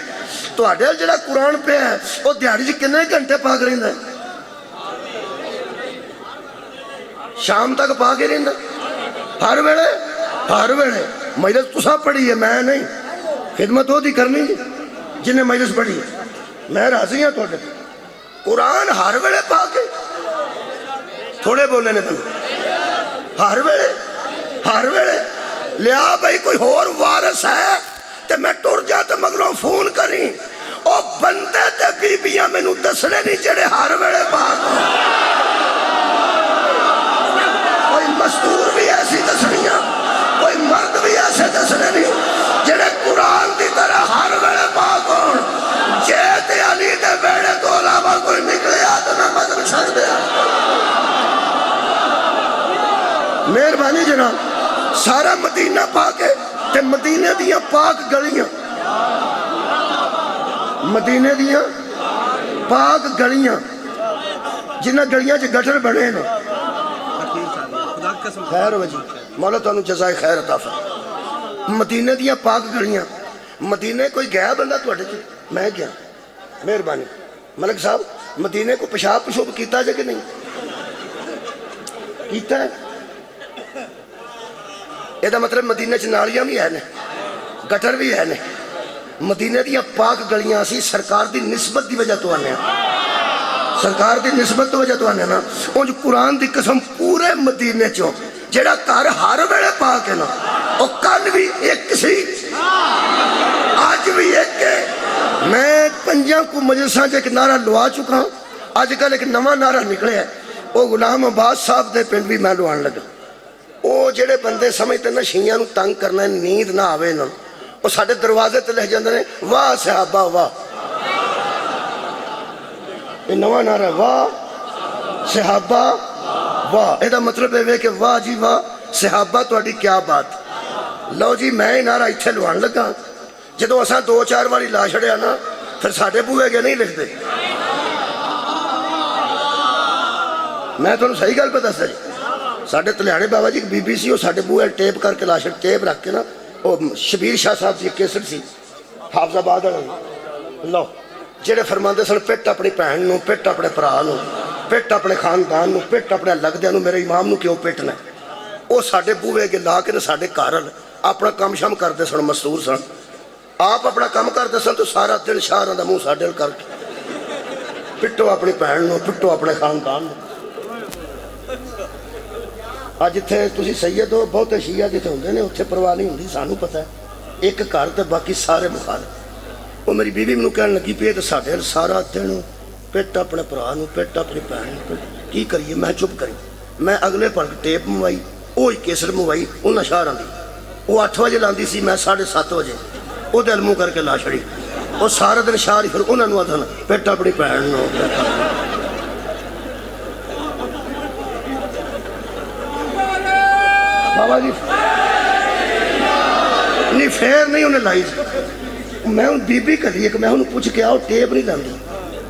تہاڈے ال جڑا قرآن پہ ہے وہ دیہاڑی وچ کنے گھنٹے پاک رہندا ہے شام تک پاک ہی رہندا ہر ویلے مجلس تساں پڑھی ہے میں نہیں خدمت وہ دی کرنی جنہیں مجلس پڑھی ہے میں راضی ہوں تہاڈے قرآن ہر ویلے پاک ہے تھوڑے بولے نے تم ہر ویلے لیا بھائی کوئی اور وارث ہے تے میں ٹر جا تے مگروں فون کریں او بندے تے بیبیاں مینوں دسنے نہیں جڑے ہر ویلے پاک ہو کوئی مستور بھی ایسی دسنیاں کوئی مرد بھی ایسے دسنے نہیں جڑے قرآن دی طرح ہر ویلے پاک ہون جے تے علی دے بیڑے تو علاوہ کوئی نکلیا تو میں مدر چھڑ دیا مہربانی جناب سارا مدینہ پاک ہے تے مدینے دیاں پاک گلیاں مدینے دیاں پاک گلیاں جنہ گلیاں چ گٹر بنے نے خیر وجی مولا تانوں جزائے خیر عطا فرمائے مدینے دیاں پاک گلیاں مدینے کوئی گیا بندہ تواڈے چ میں گیا مہربانی ملک صاحب مدینے کو پیشاب پشوب کیتا جے کہ نہیں کیتا ہے یہ مطلب مدینے چ نالیاں بھی ہیں گٹر بھی ہیں مدینے دیاں پاک گلیاں سی سرکار دی نسبت دی وجہ تو آنے سرکار دی نسبت دی وجہ تو آنے نا اونج قرآن دی قسم پورے مدینے چوں جڑا گھر ہر ویلے پاک ہے نا وہ کل بھی ایک سی آج بھی ایک ہے میں پنجاں کو مجلساں ایک نعرہ لوا چکا ہوں آج کل ایک نواں نعرہ نکلے ہے وہ غلام عباس صاحب دے پنڈ بھی میں لوان لگا وہ جڑے بندے سمجھتے نا شیعہ نو تنگ کرنا ہے نیند نہ آوے نا وہ ساڑھے دروازے تے لہ جاندے نے واہ صحابہ واہ یہ نواں نعرہ واہ صحابہ واہ یہ مطلب ہے کہ واہ جی واہ صحابہ تہاڈی کیا بات لو جی میں نعرہ ایتھے لوان لگا جدو اساں دو چار والی لا چھڑیا نا پھر ساڈے بوئے گے نہیں لکھ دے میں تانوں صحیح گل پہ دسدا جی ساڈے تلیاڑے بابا جی بی بی سی وہ ساڈے بوئے ٹیپ کر کے لاشڑ ٹیپ رکھ کے نا وہ شبیر شاہ صاحب جی کیسٹ سی حافظ آباد والے لو جڑے فرماندے سن پٹ اپنی بھن نو پٹ اپنے بھرا نو پٹ اپنے خاندان نو پٹ اپنے لگدیاں نو میرے امام نو کیوں پٹنا وہ ساڈے بوئے اگے لا کے ساڈے گھر اپنا کام شام کرتے سن مستور سن آپ اپنا کام کرتے سن تو سارا دن شاہراں دا منہ ساڈے کر کے پٹو اپنی بھن نو پٹو اپنے خاندان نو آج جتھے تسی سید ہو بہتے شیعہ جتھے ہوندے نے اتھے پرواہ نہیں ہوندی سانو پتہ ہے ایک گھر تے باقی سارے مخالف۔ وہ میری بیوی مینوں کہن لگی پی تے ساڈے سارا دن پٹ اپنے بھرا نوں پٹ اپنی بہن نوں کی کریے؟ میں چپ کری۔ میں اگلے پل ٹیپ منوائی، وہی کیسٹ منوائی انہاں شہراں دی۔ وہ 8 بجے لاندی سی، میں 7:30 بجے وہ دل منہ کر کے لا چھڑی۔ وہ سارا دن شہر ہی پھر انہاں نوں آدھن پٹ اپنی بہن نوں۔ بابا جی نہیں پھر نہیں انہیں لائی۔ میں ہوں بی بی کری ایک، میں انہوں پوچھ کے آؤ ٹیپ نہیں لاندی،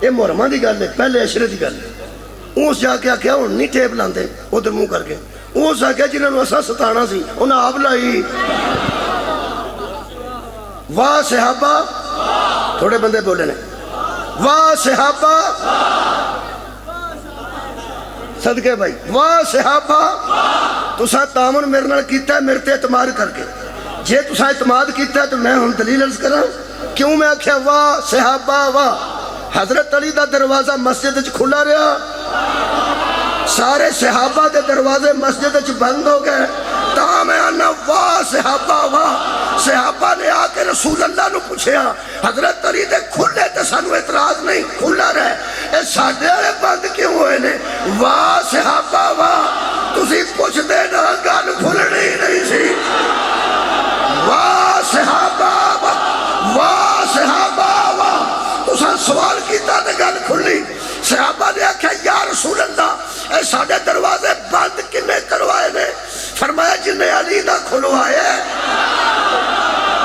یہ محرمہ دی گل ہے، پہلے عشرے دی گل ہے۔ اس جا کے آخیا ہوں نہیں ٹیپ لاندے ادھر منہ کر کے۔ اس آخیا جنہوں نے اساں ستانا سی انہیں آپ لائی۔ واہ صحابہ، تھوڑے بندے بولے نے واہ صحابہ، صدقے بھائی واہ صحابہ، تساں تعاون میرے نال کیتا ہے میرے تے اعتماد کر کے۔ جے تساں اعتماد کیتا ہے تو میں ہن دلیل عرض کراں کیوں میں آکھیا واہ صحابہ واہ۔ حضرت علی دا دروازہ مسجد وچ کھلا رہا، سارے صحابہ دے دروازے مسجد وچ بند ہو گئے، تاں میں آنا واہ صحابہ واہ۔ صحابہ نے آ کے رسول اللہ نو پوچھیا حضرت علی دے کھلے تے سانو اعتراض نہیں، کھلا رہے اے ساڈے والے بند کیوں ہوئے نے؟ واہ صحابہ واہ، تسی پوچھ دے نا گل کھلنی نہیں سی۔ واہ صحابہ واہ، واہ صحابہ واہ، تساں سوال کیتا تے گل کھلی۔ صحابہ نے آکھیا یا رسول اللہ اے ساڈے دروازے بند کنے کروائے نے؟ فرمایا جن نے علی دا کھلوائے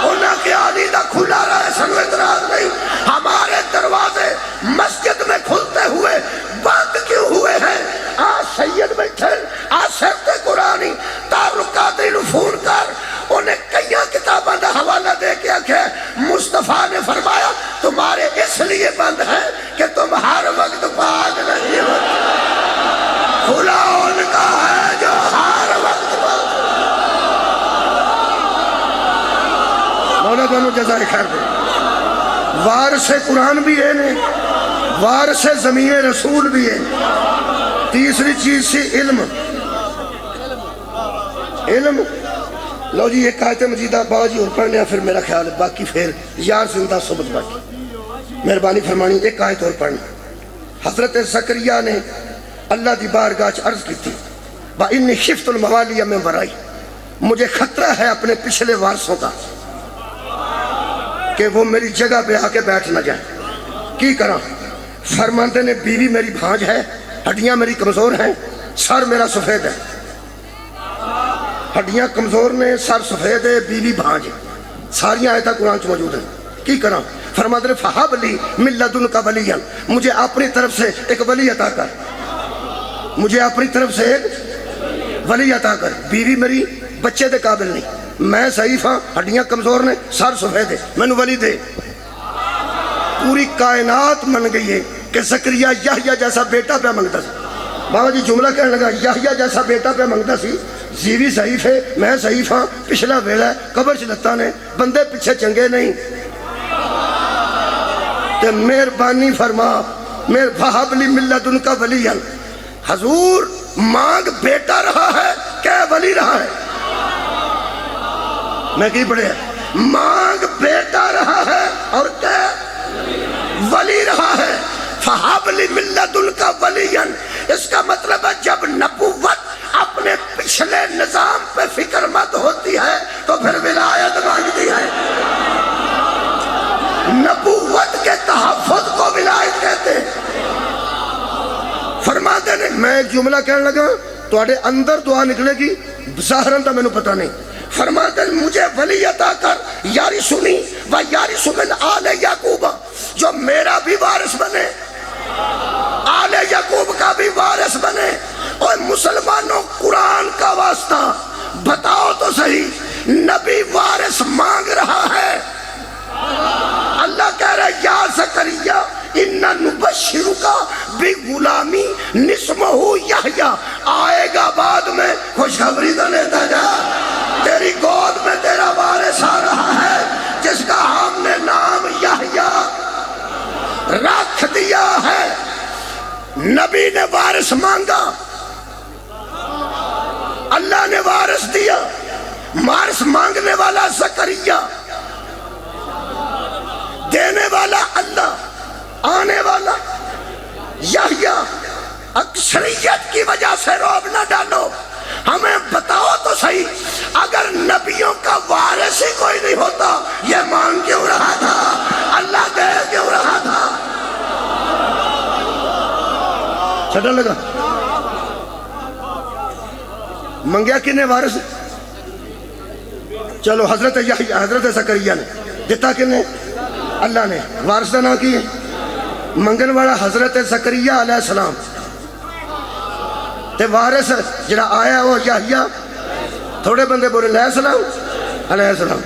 انہاں کے علی دا کھلا رہا ہے، سنو اعتراض نہیں۔ ہمارے دروازے مسجد میں کھلتے ہوئے بند کیوں ہوئے ہیں؟ آ سید بیٹھے، آ سرتے قرآنی تعلق قادری نو فون کر، انہیں کئی کتاباں دا حوالہ دے کے آکھے مصطفیٰ نے فرمایا تمہارے اس لیے بند ہے کہ تم ہر وقت پاک نہیں ہوتے۔ کھلا ان کا ہے جو ہر وقت پاک۔ مولا دونوں جزائے خیر دے۔ وارث قرآن بھی ہے نے، وارث زمین رسول بھی ہے۔ تیسری چیز سی علم۔ علم لو جی ایک آیت مجیدہ بابا جی اور پڑھنے پھر میرا خیال ہے باقی پھر یار زندہ صحبت باقی مہربانی فرمانی۔ ایک آیت اور پڑھنا۔ حضرت زکریا نے اللہ دی بارگاہ عرض کی تھی وَإِنِّي خِفْتُ الْمَوَالِيَ مِن وَرَائِي، مجھے خطرہ ہے اپنے پچھلے وارثوں کا کہ وہ میری جگہ پہ آ کے بیٹھ نہ جائیں۔ کی کرا؟ فرماندے نے بیوی میری بھانج ہے، ہڈیاں میری کمزور ہیں، سر میرا سفید ہے۔ ہڈیاں کمزور نے، سر سفید ہے، بیوی بھانج ہے، ساری آیتیں قرآن چ موجود ہیں۔ کی کرا؟ فرماندے نے فَحَبْ لِي مِن لَدُنْكَ وَلِيًّا، مجھے اپنی طرف سے ایک ولی عطا کر، مجھے اپنی طرف سے ایک ولی عطا کر۔ بیوی میری بچے دے قابل نہیں، میں ضعیف ہاں، ہڈیاں کمزور نے، سر سفید ہے، مینوں ولی دے۔ پوری کائنات من گئی ہے کہ زکریا یحییٰ جیسا بیٹا پہ منگتا سی۔ بابا جی جملہ کہنے لگا یحییٰ جیسا بیٹا پہ منگتا سی، زیوی ضعیف ہے، میں ضعیف ہاں، پچھلا ویلا ہے، قبر چ لتاں نے، بندے پیچھے چنگے نہیں۔ تے مہربانی فرما میرے فَحَبْ لِي مِن لَدُنْكَ وَلِيًّا، حضور مانگ بیٹا رہا ہے کہ ولی رہا ہے؟ میں کی پڑھے ہیں؟ مانگ بیٹا رہا ہے اور کہ ولی رہا ہے۔ فَحَبْ لِي مِن لَدُنْكَ وَلِيًّا، اس کا مطلب ہے جب نبوت اپنے پچھلے نظام پہ فکر مند ہوتی ہے تو پھر ولایت مانگتی ہے۔ نبوت کے تحفظ کو ولایت کہتے ہیں۔ فرماتے ہیں میں ایک جملہ کہنے لگا تواڈے اندر دعا نکلے گی، ظاہراً تو مینوں پتہ نہیں۔ فرماتے ہیں مجھے ولی عطا کر یارثنی و یارث من آل یعقوب، جو میرا بھی وارث بنے، آل یعقوب کا بھی وارث بنے۔ اور مسلمانوں قرآن کا واسطہ بتاؤ تو صحیح، نبی وارث مانگ رہا ہے، اللہ کہہ رہا ہے یا زکریا اِنَّا نُبَشِّرُكَ بِغُلَامٍ اسْمُهُ یحییٰ، آئے گا بعد میں خوشخبری تو لیتا جا، تیری گود میں تیرا وارث آ رہا ہے جس کا ہم نے نام یحییٰ رکھ دیا ہے۔ نبی نے وارث مانگا، اللہ نے وارث دیا۔ وارث مانگنے والا زکریا، والا اللہ، آنے والا یحییٰ۔ اکثریت کی وجہ سے روب نہ ڈالو، ہمیں بتاؤ تو صحیح، اگر نبیوں کا وارث ہی کوئی نہیں ہوتا یہ مانگ کیوں رہا تھا؟ اللہ دے کیوں رہا تھا؟ چھٹا لگا منگیا کنے وارث؟ چلو حضرت یحییٰ، حضرت زکریا نے دیتا کنے؟ اللہ نے۔ وارث دا نام کی ہے؟ منگن والا حضرت زکریا علیہ السلام، تے وارث جڑا آیا وہ یحییٰ، تھوڑے بندے بولے علیہ السلام، علیہ السلام۔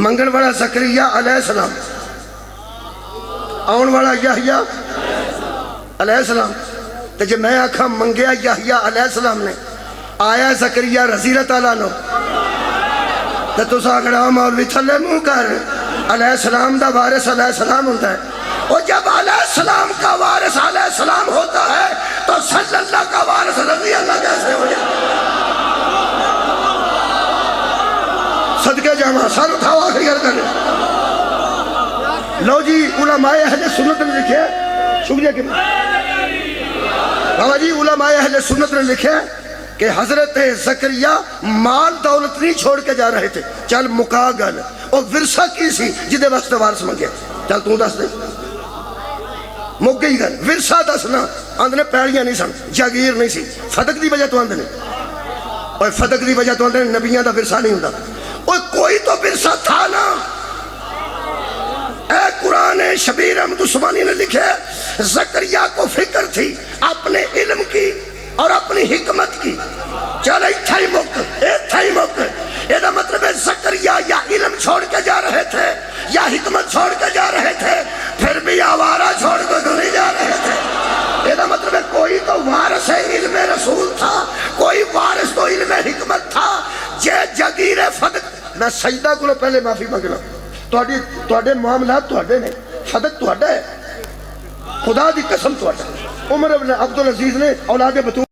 منگن والا زکریا علیہ السلام، آن والا یحییٰ علیہ السلام۔ تے جے میں آکھا منگیا یحییٰ علیہ السلام نے، آیا زکریا رضی اللہ تعالیٰ عنہ، تے تو ساکڑا مولوی تھلے منہ کر، علیہ السلام دا وارث علیہ السلام ہوتا ہے۔ اور جب علیہ السلام کا وارث علیہ السلام ہوتا ہے تو صلی اللہ کا وارث رضی اللہ کیسے ہو جائے؟ صدقے جامعہ سر اٹھاؤ آخری عرض کرنے۔ لو جی علماء اہل سنت نے لکھے، شکریہ کہ بابا جی علماء اہل سنت نے لکھے کہ حضرت زکریا مال دولت نہیں چھوڑ کے جا رہے تھے، چل مکا گل اور ورثہ کی سی جدے واسطے وارث منگے، چل تو دس دے مک گئی گل۔ ورثہ دسنا آندھنے پیڑیاں نہیں سن، جاگیر نہیں سی، فدق دی وجہ تو آندھنے، اور فدق دی وجہ تو آندھنے نبیاں دا ورثہ نہیں ہوتا، اور کوئی تو ورثہ تھا نا۔ اے قرآن شبیر احمد عثمانی نے لکھے زکریا کو فکر تھی اپنے علم کی اور اپنی حکمت کی، چل ایتھا ہی مک۔ یہ دا مطلب ہے زکریا یا علم چھوڑ کے جا رہے تھے یا حکمت چھوڑ کے جا رہے تھے، پھر بھی آوارہ چھوڑ کے تو نہیں جا رہے تھے۔ یہ دا مطلب ہے کوئی تو وارث علم رسول تھا، کوئی وارث تو علم حکمت تھا، جے جگیر فدق۔ میں سجدہ کو پہلے معافی مانگنا، تواڈے معاملات تواڈے نے، فدق تواڈا ہے، خدا دی قسم تواڈا۔ عمر بن عبدالعزیز نے اولاد بطول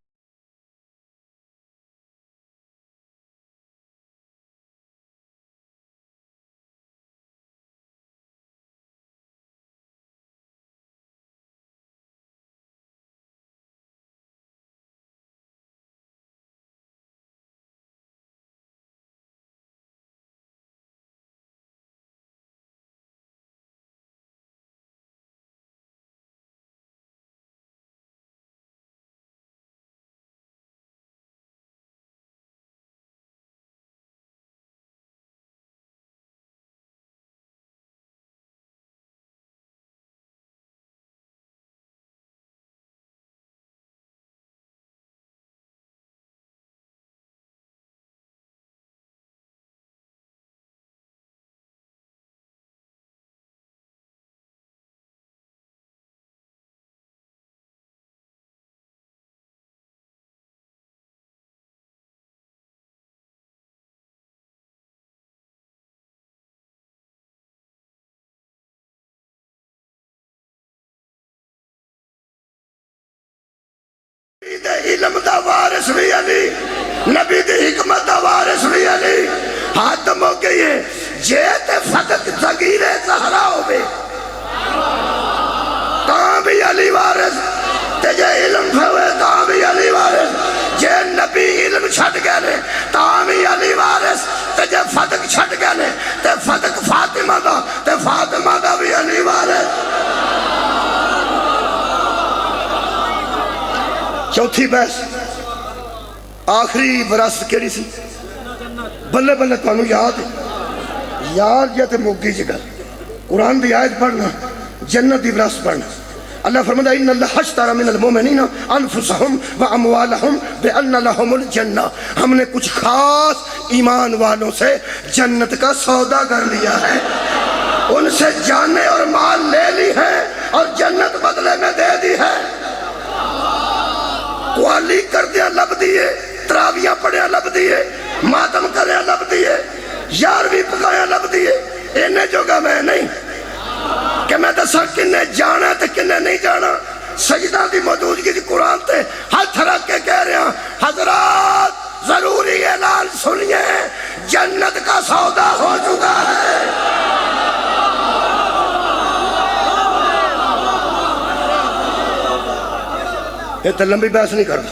علم دا وارث بھی علی، نبی دی حکمت دا وارث بھی علی۔ ہاتھ مو گئی جے تے فدق زگیر زہرا ہوئے تاں بھی علی وارث، تے جے علم ہوئے تاں بھی علی وارث، جے نبی علم چھٹ گئے تاں بھی علی وارث، تے جے فدق چھٹ گئے تے فدق فاطمہ دا تے فاطمہ دا بھی علی وارث۔ چوتھی بحث آخری وراثت کیڑی سی؟ بلے بلے تانوں یاد یا تے مک گئی جگہ قرآن دی آیت پڑھنا، جنت دی وراثت پڑھنا۔ اللہ فرماتا ہے ان اللہ اشتری من المؤمنین انفسهم واموالهم بان لهم الجنہ، ہم نے کچھ خاص ایمان والوں سے جنت کا سودا کر لیا ہے، ان سے جانیں اور مال لے لی ہے اور جنت بدلے میں دے دی ہے۔ قوالی کر دیا لب دیئے، تراویاں پڑھیا لب دیئے، ماتم کریا لب دیئے، یارویں پکایا لب دیئے، انہیں جوگا میں نہیں کہ میں دسا کنے جانا تے کنے نہیں جانا۔ سجدہ دی موجودگی دی قرآن تے ہاتھ رکھ کے کہہ رہے ہیں حضرات ضروری اعلان سنیے، جنت کا سودا ہو چکا ہے۔ یہ تو لمبی بحث نہیں کرتا.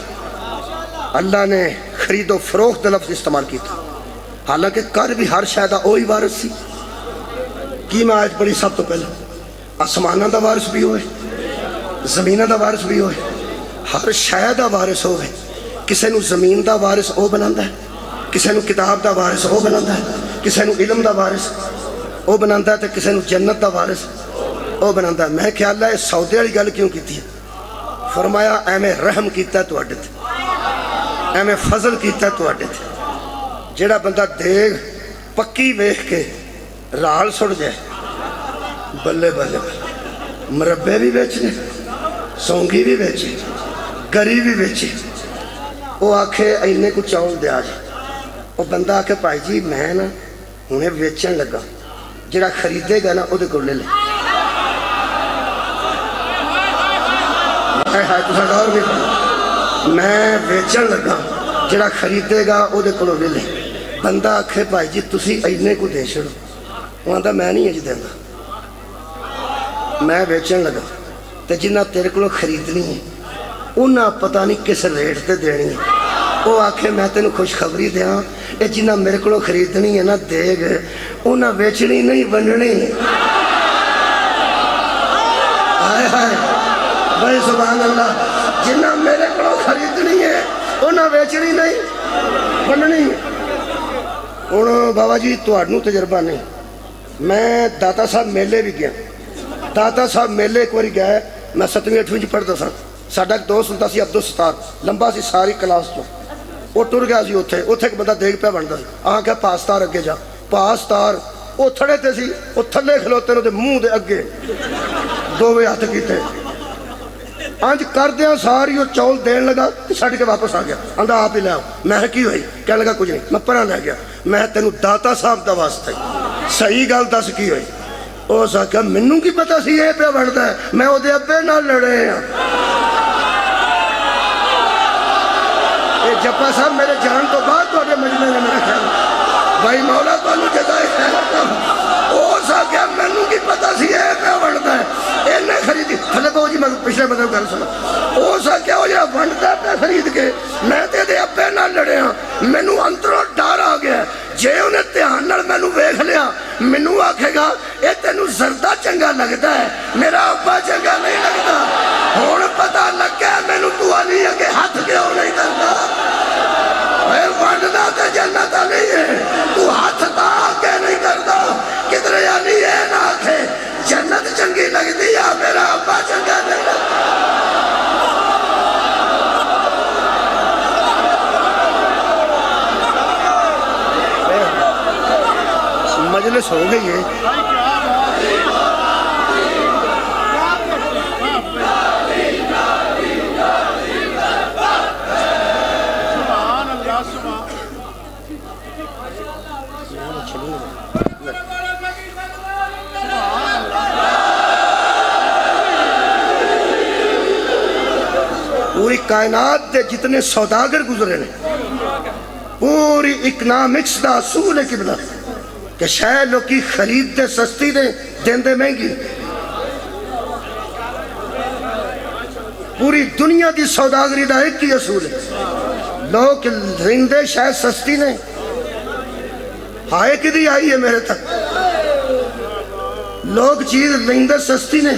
اللہ نے خرید و فروخت لفظ استعمال کیا، حالانکہ کر بھی ہر شاید وہی وارث سی. کی میں آیت پڑھی سب تو پہلے؟ آسمانہ دا وارث بھی ہوئے، زمینہ دا وارث بھی ہوئے، ہر شاید دا وارث ہوئے. کسے نو زمین دا وارث او بناندہ ہے، کسے نو کتاب دا وارث او بناندہ ہے، کسے نو علم دا وارث او بناندہ ہے، تے کسے نو جنت دا وارث او بناندہ ہے. میں خیال ہے سودے والی گل کیوں کیتی ہے؟ فرمایا ایویں رحم کیتا ہے تواڈے تے، ایویں فضل کیتا ہے تواڈے تے. جیڑا بندہ دیگ پکی ویکھ کے رال سڑ جائے، بلے بلے بلے، مربے بھی بیچنے، سونگی بھی بیچے، گری بھی بیچے. وہ آکھے اینے کو چاول دیا جائے. وہ بندہ آکھے بھائی جی میں نا انہیں ویچن لگا، جڑا خریدے گا نا وہ دے کو لے لے. غور بھی کرو، میں ویچن لگا، جڑا خریدے گا وہ دے کو لے لے. بندہ آکھے بھائی جی تسی اینے کو دے چھڑو. وہ آندہ میں نہیں اج دینا، میں ویچن لگا تے جنہ تیرے کو خریدنی ہے انہاں پتہ نہیں کس ریٹ تے دینی ہے. وہ آکھے میں تینوں خوشخبری دیاں، اے جنہ میرے کو خریدنی ہے نا دیگ انہاں ویچنی نہیں بننی. ہائے ہائے بھائی سبحان اللہ، جنہ میرے کو خریدنی ہے انہاں ویچنی نہیں بننی. ہوں بابا جی تہاڈوں تجربہ نہیں، میں داتا صاحب میلے بھی گیا. داتا صاحب میلے ایک باری گیا، میں 7ویں 8ویں پڑھتا سا. ساڈا ایک دوست ہوندا سی عبدالستار، لمبا سی ساری کلاس تو. وہ ٹر گیا سی اوتھے ایک بندہ دیکھ پیا بنتا سی. آ کہ پاسدار اگے جا. پاسدار وہ تھڑے تے سی، وہ تھلے کھلوتے نے منہ دے اگے دوویں ہاتھ کیتے. انج کردیاں ساری وہ چول دین لگا، چھڈ کے واپس آ گیا. آندا آپ ہی لے آؤ. میں کی ہوئی؟ کہنے لگا کچھ نہیں. میں پرا لے گیا. میں تینوں داتا صاحب دا واسطہ صحیح گل دس کی ہوئی؟ اس آخیا مینوں کی پتا سی یہ پیا بنتا ہے، میں وہ ابے نال لڑے ہاں. یہ جپا صاحب میرے جان تو بعد تھوڑے مجمے نے میرا خیال بھائی مولا تمہیں جزائے خیر کرے. اس آخیا مینوں کی پتا سی یہ پیا بنتا ہے، انہیں خریدی. تھلے بہو جی میں پچھلے بندے گل سنا. اس آخیا وہ جا بنتا پہ خرید کے میں تے ابے نال لڑے ہاں. مینوں اندروں ڈر آ گیا، جے انہیں دھیان نال مینوں ویکھ لیا مینوں آکھے گا اے تینوں زردہ چنگا لگتا ہے، میرا ابا چنگا نہیں لگتا. ہن پتہ لگ گیا مینوں تو علی اگے ہاتھ کیوں نہیں کرتا. اے بندا تے جنت علی ہے، تو ہاتھ تا کے نہیں کرتا. کدھر علی ہے نہ آکھے جنت چنگی لگتی ہے، میرا ابا چنگا نہیں لگتا. مجلس ہو گئی ہے. پوری کائنات دے جتنے سوداگر گزرے نے، پوری اکنامکس دا اصول ہے قبلہ کہ شاید لوکی خرید دے سستی دے دین دے مہنگی. پوری دنیا دی سوداگری دا ایک ہی اصول ہے، لوگ رندے شاید سستی نے. ہائے کدی آئی ہے میرے تک؟ لوگ چیز رندے سستی نے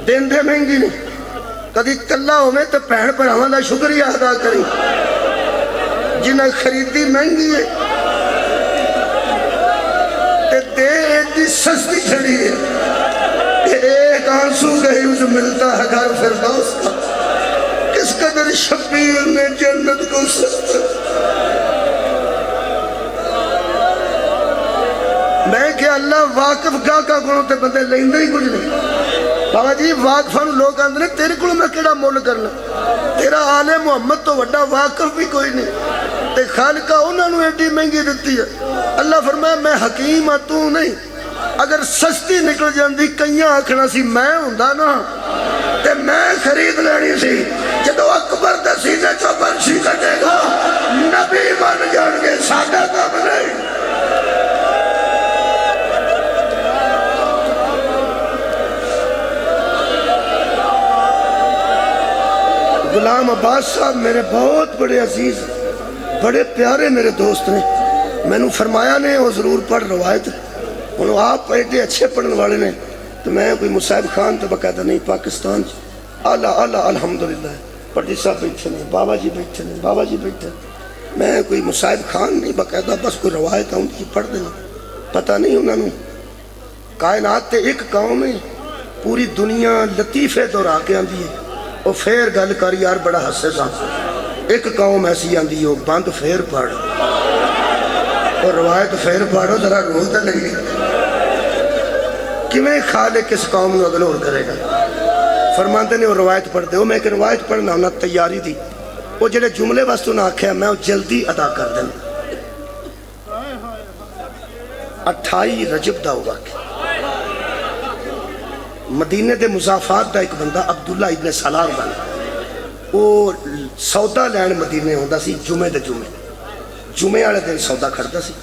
دین دے مہنگی نے. کدی کلا ہوئے تو پہن پر ہمیں شکریہ ادا کری جنہیں خریدی مہنگی ہے دے ایک سستی چھڑی ہے. ایک آنسو گئی اسے ملتا ہے گھر فردوس کا، کس قدر شبیر نے جنت کو سستا. میں کہ اللہ واقف کا گنوں تے بندے لیندے ہی کچھ نہیں. بابا جی واقفہ لوگ آندے نے تیرے کو میں کیڑا مول کرنا، تیرا آل محمد تو وڈا واقف بھی کوئی نہیں تے خالقہ انہوں نے ایڈی مہنگی دیتی ہے. اللہ فرمایا میں حکیم ہاں تو نہیں. اگر سستی نکل جاندی کئیاں آکھنا سی میں ہوندا نا تے میں خرید لینی سی. جدو اکبر دے سینے چو برشی کٹے گا نبی بن جان گے، سادہ کام نہیں. غلام عباس صاحب میرے بہت بڑے عزیز بڑے پیارے میرے دوست نے میں نے فرمایا نے وہ ضرور پڑھ روایت انہوں آپ ایڈے اچھے پڑھنے والے نے تو میں کوئی مصعب خان تو باقاعدہ نہیں پاکستان اعلیٰ الحمدللہ پڑھی صاحب بیٹھے نے بابا جی بیٹھے نے بابا جی بیٹھے میں کوئی مصعب خان نہیں باقاعدہ بس کوئی روایت ان کی پڑھ دینا پتہ نہیں انہوں نے کائنات تے ایک قوم ہے پوری دنیا لطیفے دورا کے آندی ہے وہ پھر گل کر یار بڑا حسے سا ایک قوم ایسی آندی ہے وہ بند پھر پڑھ اور روایت پھر پڑھو ذرا روح تے لگے کیویں خالق کس قوم نو اگنور کرے گا فرماندے نے وہ روایت پڑھ دے وہ میں ایک روایت پڑھنا انہاں تیاری دی وہ جڑے جملے واسطے نہ آکھیا میں وہ جلدی ادا کر دینا 28 رجب دا ہوگا مدینے دے مضافات دا ایک بندہ عبداللہ ابن سلام بنا وہ سودا لین مدینے ہوندہ سی جمعے دے جمعے والے دن سودا کھڑتا سی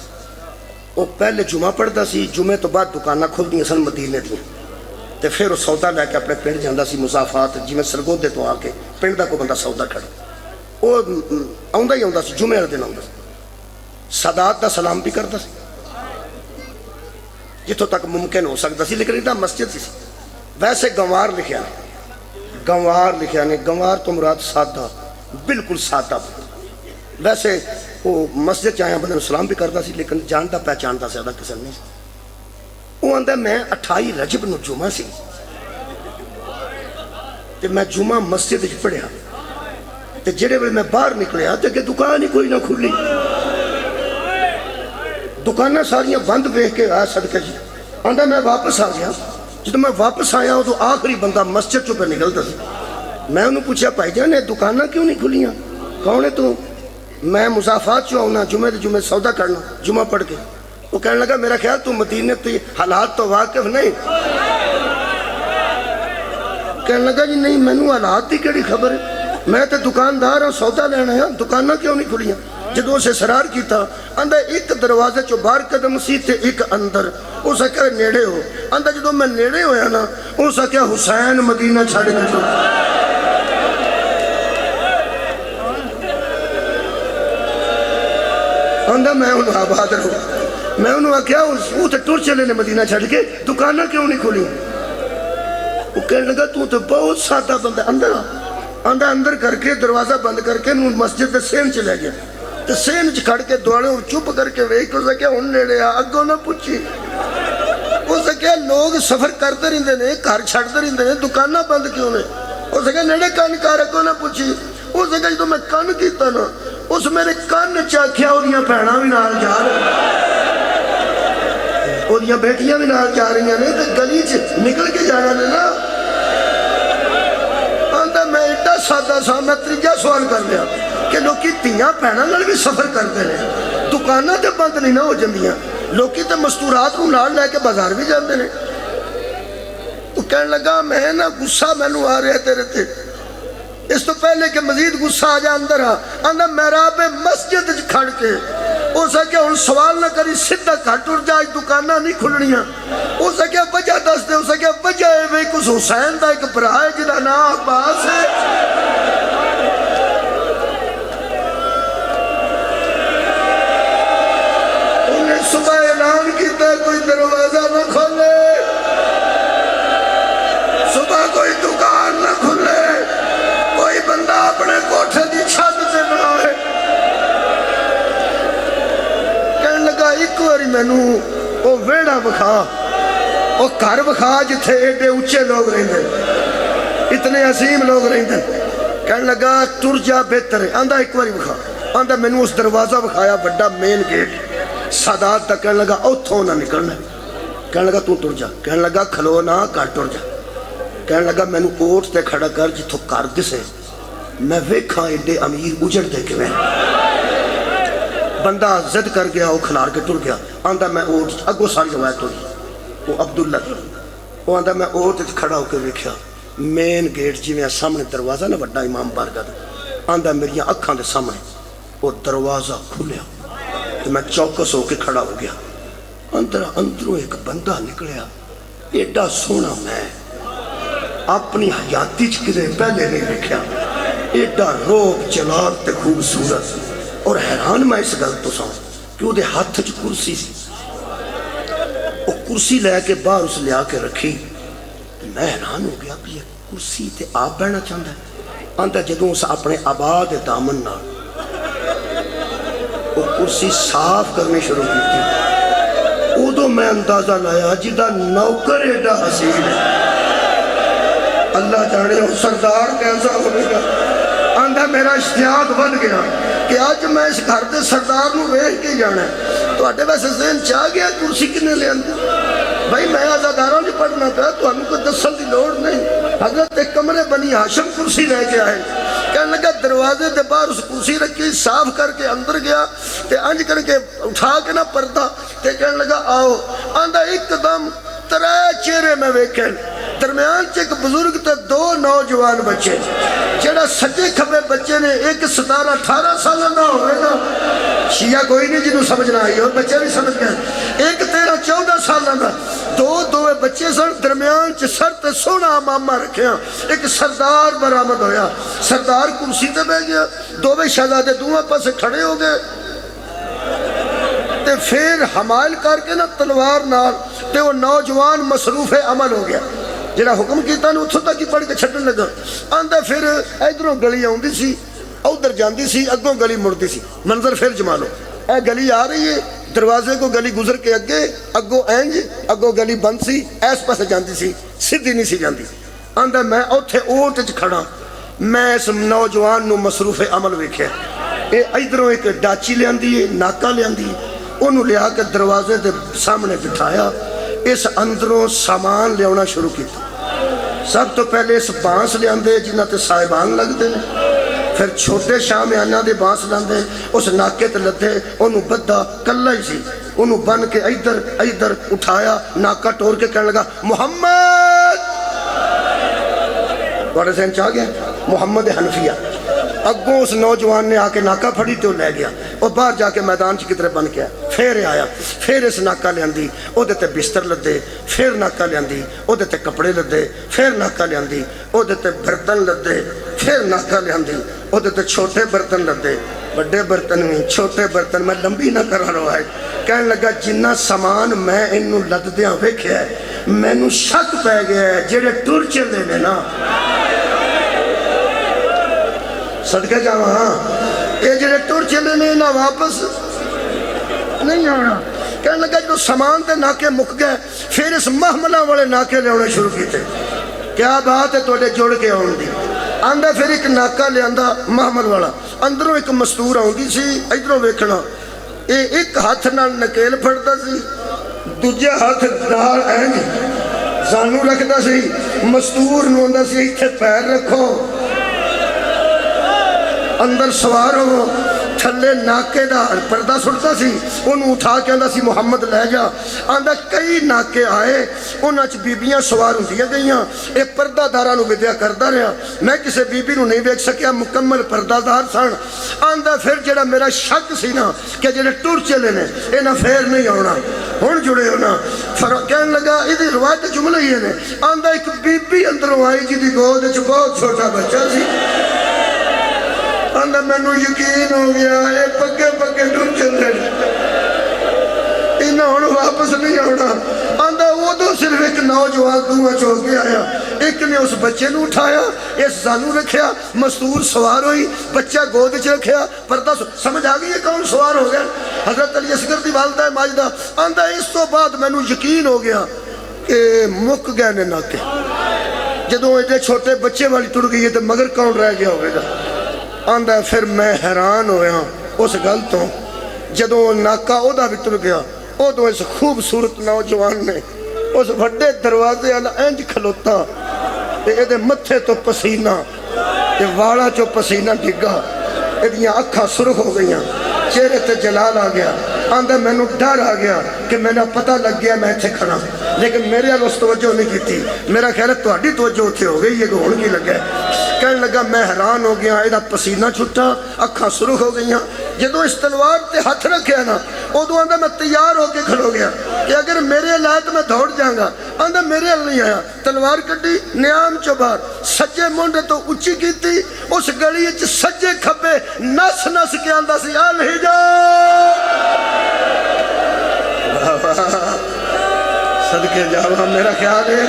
وہ پہلے جمعہ پڑھتا سی جمعے تو بعد دکانہ کھل دیا سن مدینے دیا تے پھر وہ سودا لے کے اپنے پنڈ جاندہ سی مضافات جی میں سرگودے تو آ کے پنڈ دا کو بندہ سودا کھڑا وہ آندہ ہی آندہ سی جمعے والے دن آندہ سی سادات دا سلام بھی کرتا سی جتوں تک ممکن ہو سکتا سی لیکن اتنا مسجد سی ویسے گنوار لکھیا نے گنوار تو مراد سادہ بالکل سادہ ویسے وہ مسجد چاہیاں بندے سلام بھی کرتا سی لیکن جانتا پہچانتا زیادہ کسی نہیں سی وہ آندہ میں 28 رجب نو جمعہ سی تے میں جمعہ مسجد اچھ پڑھیا تے جڑے ویلے میں باہر نکلیا تے کہ دکان ہی کوئی نہ کھلی دکانہ ساریاں بند بیٹھ کے آیا صدقہ جی آندہ میں واپس آ گیا جب میں واپس آیا ہوں تو آخری بندہ مسجد چو پہ نکلتا سی میں انہوں پوچھا بھائی جانے دکانہ کیوں نہیں کھلیاں کون ہے تو میں مضافات چو آؤنا جمعہ سودا کرنا جمعہ پڑھ کے وہ کہنے لگا میرا خیال تو مدینے تو حالات تو واقف نہیں کہنے لگا جی نہیں میں نو حالات دی کیڑی خبر ہے میں تے دکاندار ہوں سودا لینا ہے دکانہ کیوں نہیں کھلیاں جدو اسے سرار کی تھا اندھا ایک دروازے چو بار قدم سی تے ایک اندر اسے کہا نیڑے ہو اندھا جدو میں نیڑے ہویا نا اسے کہا حسین مدینہ چھاڑے نہ چھو اندھا میں انہوں آباد رہو میں انہوں کہا وہ تے ٹور چلے نے مدینہ چھاڑ کے دکانہ کیوں نہیں کھولی وہ کہنے لگا تو بہت سادہ بندہ اندھا اندر کر کے دروازہ بند کر کے مسجد سین چلے گیا تو سین کھڑ کے دوڑے اور چپ کر کے ویک اسے کیا ان نیڑے اگوں نہ پوچھی اسے کیا لوگ سفر کرتے رہندے نے گھر چھڑتے رہندے نے دکانہ بند کیوں نے اسے کیا نیڑے کان کار اگوں نہ پوچھی اسے کیا جو میں کان کیتا نا اس میرے کان چاکھیا اور یہ پہنا بھی نال جا رہے اور یہ بیٹیاں بھی نال جا رہی ہیں تو گلی نکل کے جانا نے نا آندھا میں ایڈا سادہ سا میں تریجہ سوال کر لیا کہ لوکی تیاں پہنا نال بھی سفر کرتے ہیں دکانہ تے بند نہیں نہ ہو جندیاں لوکی تے مستورات کو نال لے کے بازار بھی جاندے نے تو کہنے لگا میں نا غصہ میں نو آ رہے تیرے تے اس تو پہلے کہ مزید غصہ آ جا اندر آنا محراب مسجد کھڑ کے اسے کیا ان سوال نہ کری سدھا کھٹ اڑ جائے دکانہ نہیں کھلنیاں اسے کیا وجہ دس دے اسے کیا وجہ ہے بھئی کس حسین دا ایک برائے جنہ نا عباس ہے انہیں صبح اعلان کیتا ہے کوئی دروازہ نہ کھولے صبح کوئی دکان نہ کھلے کوئی بندہ اپنے کوٹھے دی چھت سے نہ آئے کہنے لگا ایک واری میں نو وہ ویڑا بکھا وہ گھر بکھا جتھے ایڈے اچھے لوگ رہندے اتنے عظیم لوگ رہندے کہنے لگا ٹر جا بہتر ہے آندھا ایک واری بکھا آندھا میں نو اس دروازہ بکھایا بڑا مین گیٹ سادات تک کہنے لگا اوتھوں نہ نکلنا کہنے لگا تو ٹر جا کہنے لگا کھلو نہ کر ٹر جا کہنے لگا میں نو اوٹ تے کھڑا کر جتھو کر دسے میں ویکھاں ایڈے امیر اجڑ دے کے میں بندہ زد کر گیا وہ کھلار کے ٹر گیا آندھا میں اوٹ اگو ساری روایت ہوئی وہ عبداللہ وہ آندھا میں اوٹ کھڑا ہو کے ویکھیا مین گیٹ جی میں سامنے دروازہ نہ بڑا امام بارگاہ دا آندھا میری اکھاں دے سامنے وہ دروازہ کھلیا تو میں چوکس ہو کے کھڑا ہو گیا اندروں ایک بندہ نکلیا ایڈا سونا میں اپنی حیاتی چکرے پہلے نہیں رکھیا ایڈا روب چلاک تے خوبصورت، اور حیران میں اس گل تو سا کہ وہ دے ہاتھ چ کرسی سی، وہ کرسی لے کے باہر اس لیا کے رکھی، میں حیران ہو گیا بھی یہ کرسی تے آپ بہنا چاہتا ہے، آندا جدوں اس اپنے آباد دامن نال وہ کرسی صاف کرنے شروع کی تھی، ادو میں اندازہ لایا جدا نوکر ایڈا حسین ہے، اللہ جانے وہ سردار کیسا ہونے گا۔ آندا میرا اشتیاق بن گیا کہ آج میں اس گھر دے سردار نو ویکھ کے جانا ہے، تو اڈے ویسے ذہن چاہ گیا کرسی کنے لے آندے، بھائی میں آزاداراں نہیں پڑھنا پیا، تو ہم کو دسن دی لوڑ نہیں۔ حضرت ایک کمرے بنی ہاشم کرسی لے کے آئے، کہنے لگا دروازے دے باہر اس کرسی رکھی، صاف کر کے اندر گیا تے انج کر کے اٹھا کے نہ پردہ تے کہنے لگا آؤ، آندا ایک دم ترے چہرے میں ویکھے، درمیان چ ایک بزرگ تے دو نوجوان بچے، جڑا سجے کھبے بچے نے ایک 17-18 سالہ نہ ہوئے گا، شیعہ کوئی نہیں جنہوں سمجھنا آئی اور بچے بھی سمجھ گئے، ایک 13-14 سالہ نہ، دو بچے سن، درمیان چ سر تے سونا امامہ رکھیا، ایک سردار برآمد ہویا، سردار کرسی تے بیٹھ گیا، دو شہزادے دوہاں پاسے کھڑے ہو گئے، تے پھر حمائل کر کے نا تلوار نال تے وہ نوجوان مصروف عمل ہو گیا، جڑا حکم کیتا نا اتھوں تک ہی پڑھ کے چھٹن لگا، آندا پھر ادھروں گلی آوندی سی، ادھر جاندی سی، اگوں گلی مڑتی سی، منظر پھر جما لو، اے گلی آ رہی ہے، دروازے کو گلی گزر کے اگے، اگوں اینج، اگوں گلی بند سی، ایس پاسے جاندی سی، سیدھی نہیں سی جاندی، آندا میں اوتھے اوٹ وچ کھڑا، میں اس نوجوان نو مصروف عمل ویکھیا، اے ادھروں ایک ڈاچی لے آندی ہے، ناکا لے آندی ہے، انہوں لیا کے دروازے دے سامنے بٹھایا، اس اندروں سامان لے آنا شروع کی، سب تو پہلے اس بانس لے آندے جنہ تے صاحبان لگ دے، پھر چھوٹے شامیانہ دے بانس لاندے، اس ناکے تے لدے، انہوں بدھا کلہ ہی سی، انہوں بن کے ادھر اٹھایا، ناکا ٹور کے کہنے لگا محمد، بڑے سین چاہ گیا محمد حنفیہ، اگوں اس نوجوان نے آکے ناکا پھڑی تو لے گیا، اور باہر جا کے میدان چ کترے بن گیا، پھر آیا، پھر اس ناکا لے آندی، او دیتے بستر لدے، پھر ناکا لے آندی، او دیتے کپڑے لدے، پھر ناکا لے آندی، او دیتے برتن لدے، پھر ناکا لے آندی، او دیتے چھوٹے برتن لدے، بڑے برتن میں چھوٹے برتن میں لمبی نہ کرا رہا ہے، کہنے لگا جنہ سامان میں انہوں لد دیاں ویکھیا ہے، میں نو شک پہ گیا ہے جڑے ٹر چلے نے نا، صدقہ جاؤں ہاں، یہ جڑے ٹور چلے نے نہ واپس نہیں آنا، کہنے لگا جو سامان تے ناکے مک گئے، پھر اس محملہ والے ناکے لے آنے شروع کی تھے، کیا بات ہے توڑے جوڑ کے آن دی، آندہ پھر ایک ناکا لے آندہ محمل والا، اندروں ایک مستور آن دی سی، ادھروں ویکھنا، ایک ہاتھ نہ نکیل پھڑتا سی، دوجہ ہاتھ دار اینج زانو رکھتا سی، مستور نو اندہ سی ایتھے پیر رکھو، اندر سوار ہو، تھلے ناکے دا پردہ سڑتا سی، انہوں اٹھا کے آندہ سی محمد لے جا، آندہ کئی ناکے آئے، انہاں چھ بیبیاں سوار ہوں دیا گئیاں، ایک پردہ دارہ نو بدیا کردہ رہا، میں کسے بیبی نو نہیں بیک سکیا، مکمل پردہ دار سان، آندہ پھر جڑا میرا شک سی نا، کہ جڑے ٹور چلے نے، اینا پھر نہیں ہونا، ہون جڑے ہونا، کہنے لگا ادھی روایت جملہ ہی ہے، آندہ ایک بیبی اندروں آئی جی دی گود چھ بہت چھوٹا بچہ سی، آندہ میں نو یقین ہو گیا اے پکے ٹور چل رہے انہاں ہونا واپس نہیں ہونا، آندہ وہ دو صرف ایک نوجوان دوہاں چھوڑ کے آیا، ایک نے اس بچے نو اٹھایا، اس زانو رکھیا، مستور سوار ہوئی، بچہ گود چ رکھیا، پردہ سمجھ آگئی ہے کون سوار ہو گیا، حضرت علی اصغر دی والدہ ماجدہ، آندہ اس تو بعد میں نو یقین ہو گیا کہ مک گئے نے ناکے، جدوں ایڈے چھوٹے بچے والی ٹر گئی ہے تو مگر کون رہ گیا ہوئے گا، آندہ پھر میں حیران ہویا اس گل تو جدوں ناکا او دا بھی ٹر گیا، او تو اس خوبصورت نوجوان نے اس بڑے دروازے والا اینج کھلوتا ادھے متھے تو پسینہ والا چو پسینہ ڈگا، ادھیاں اکھاں سرخ ہو گئیاں، چہرے تے جلال آ گیا، آندہ میں نو ڈر آ گیا کہ میں نے پتہ لگ گیا میں تھے کھڑا، لیکن میرے اس توجہ نہیں کی تھی، میرا خیال ہے توڑی توجہ تھے ہو گئی، یہ گھوڑ کی لگا ہے، کہنے لگا میں حیران ہو گیا، ایدہ پسینہ چھٹا، اکھاں سرخ ہو گئیاں، جدوں اس تلوار تے ہاتھ رکھے نا، او دو آندہ میں تیار ہو کے کھڑو گیا، کہ اگر میرے لائے تو میں دھوڑ جاؤں گا، آندا میرے ہل نہیں آیا تلوار کٹی نیام چو باہر سجے مونڈے تو اچھی کیتی اس گلی وچ سجے کھبے نس نس کے آندا سی صدقے جاواں میرا خیال ہے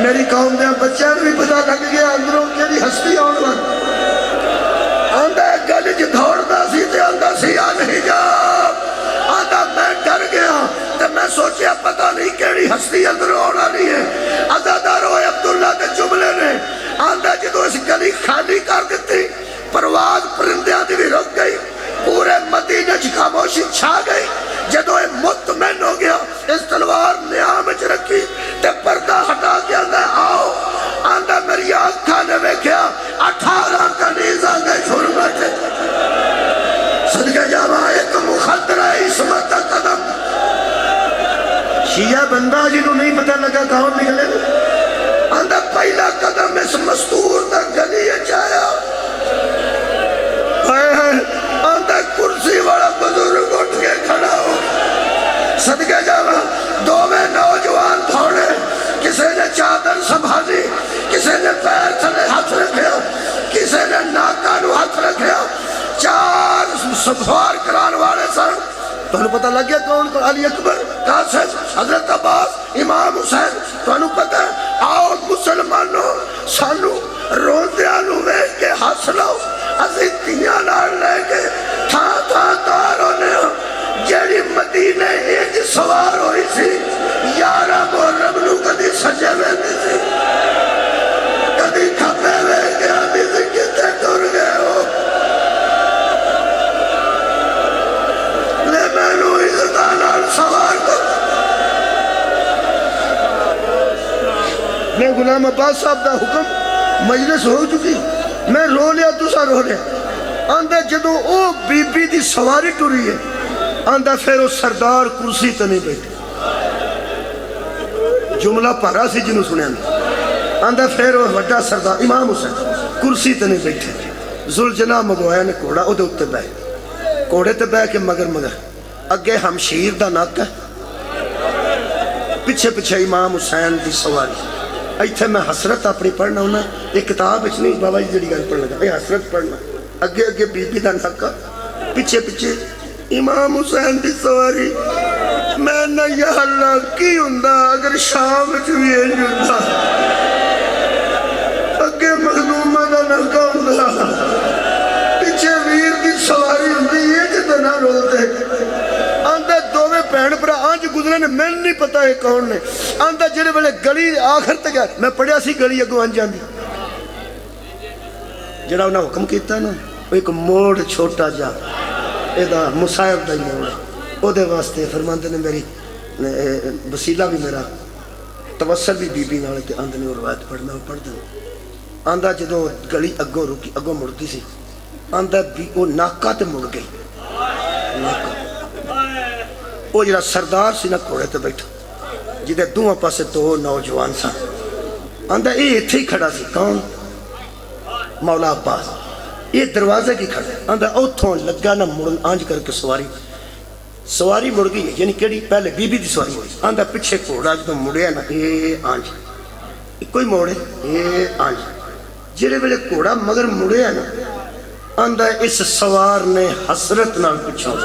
میری قوم دے بچیاں بھی پتہ لگ گیا اندروں کیڑی ہستی آن والی آندا گلی وچ دوڑدا سی تے آندا سی الحجاب آندا میں ڈر گیا تے میں سوچیا پتہ نہیں کیڑی ہستی اندروں آن والی ہے عزادار ہوئے عبداللہ دے جملے نے آندا جدو اس گلی خالی کر دیتی پرواز پرندیاں دی بھی رک گئی پورے مدینہ چ خاموشی چھا گئی جدو یہ مطمئن ہو گیا اس تلوار نیام وچ رکھی تے پردہ ہٹا کے آندا آؤ آندا میری آنکھاں نے ویکھیا 18 کنیزاں دے شربت صدقے جاواں ایک مخدرہ عصمت دا قدم شیعہ بندہ جنہوں نہیں پتہ لگا کون نکلے آندا پہلا قدم اس مستور دا گلی اچھایا آندا کرسی والا بزرگ اٹھ کے کھڑا ہو صدقے جاواں دو میں نوجوان دوڑے کسی نے چادر سنبھالی کسی نے پیر تھلے ہاتھ رکھیا کسی نے ناکاں نو ہاتھ رکھیا 4 سوار کران والے سن تو انہوں پتہ لگ گیا کون علی اکبر قاسم حضرت عباس امام حسین تو انہوں پتہ آؤ مسلمانوں سانو روندیاں نو ویکھ کے ہنس لو اسی تیاں نال لے کے تھا تاروں نے جیڑی مدینے ایج سوار ہوئی سی 11 محرم نو کدی سجے ویندی سی کدی کھبے ویکھ کے آندی سی کتے ٹر گئے ہو لے مینوں عزتاں نال سوار کر میں غلام عباس صاحب دا حکم مجلس ہو چکی میں رو لیا تسا رو لیا آندہ جدو او بی بی دی سواری ٹوری ہے آندہ پھر وہ سردار کرسی تے نہیں بیٹھے جملہ پارا سی جنہوں سنے آندہ پھر وہ وڈا سردار امام حسین کرسی تے نہیں بیٹھے ذوالجناح مگوایا نے کوڑا او دے اتے بے کوڑے تے بے کے مگر اگے ہمشیر دا ناک ہے پچھے پچھے امام حسین دی سواری ایتھے میں حسرت اپنی پڑھنا ہونا ایک کتاب اچھ نہیں بابا جی جڑی گل پڑھنا گا یہ حسرت پڑھنا اگے اگے بی بی دا ناکا پچھے پچھے امام حسین دی سواری میں نہ یا اللہ کی ہوندہ اگر شام چوئی ہوندہ اگے مخدومہ دا ناکا ہوندہ پچھے ویر دی سواری ہوندی یہ جتا نہ رولتے آندہ دوویں پہن پر آنج گزرے نے میں نہیں پتا ہے کون نے آندہ جڑے بلے گلی آخر تک ہے میں پڑھیا سی گلی اگو انجان دی جڑا انہاں حکم کیتا نا وہ ایک موڑ چھوٹا جا ایدہ مصائب دا ہی موڑ او دے واسطے فرماندے نے میری وسیلہ بھی میرا توسل بھی بی بی نال کہ آندہ نے وہ روایت پڑھنا وہ پڑھ دیں آندہ جدو گلی اگو رکی اگو مڑتی سی آندہ بھی وہ ناکا تے مڑ گئی ناکا وہ جڑا سردار سی نہ کوڑے تے بیٹھا جدے دوہاں پاسے دو نوجوان سا آندہ یہ اتھے ہی کھڑا سی کون مولا عباس یہ دروازے کی کھڑا آندہ اوتھوں لگا نہ مڑن آنج کر کے سواری مڑ گئی یعنی کیڑی پہلے بی بی دی سواری ہوئی آندہ پچھے کوڑا جدو مڑیا نا اے آنج کوئی موڑے اے آنج جڑے ویلے کوڑا مگر مڑیا نا آندہ اس سوار نے حسرت نال پچھوں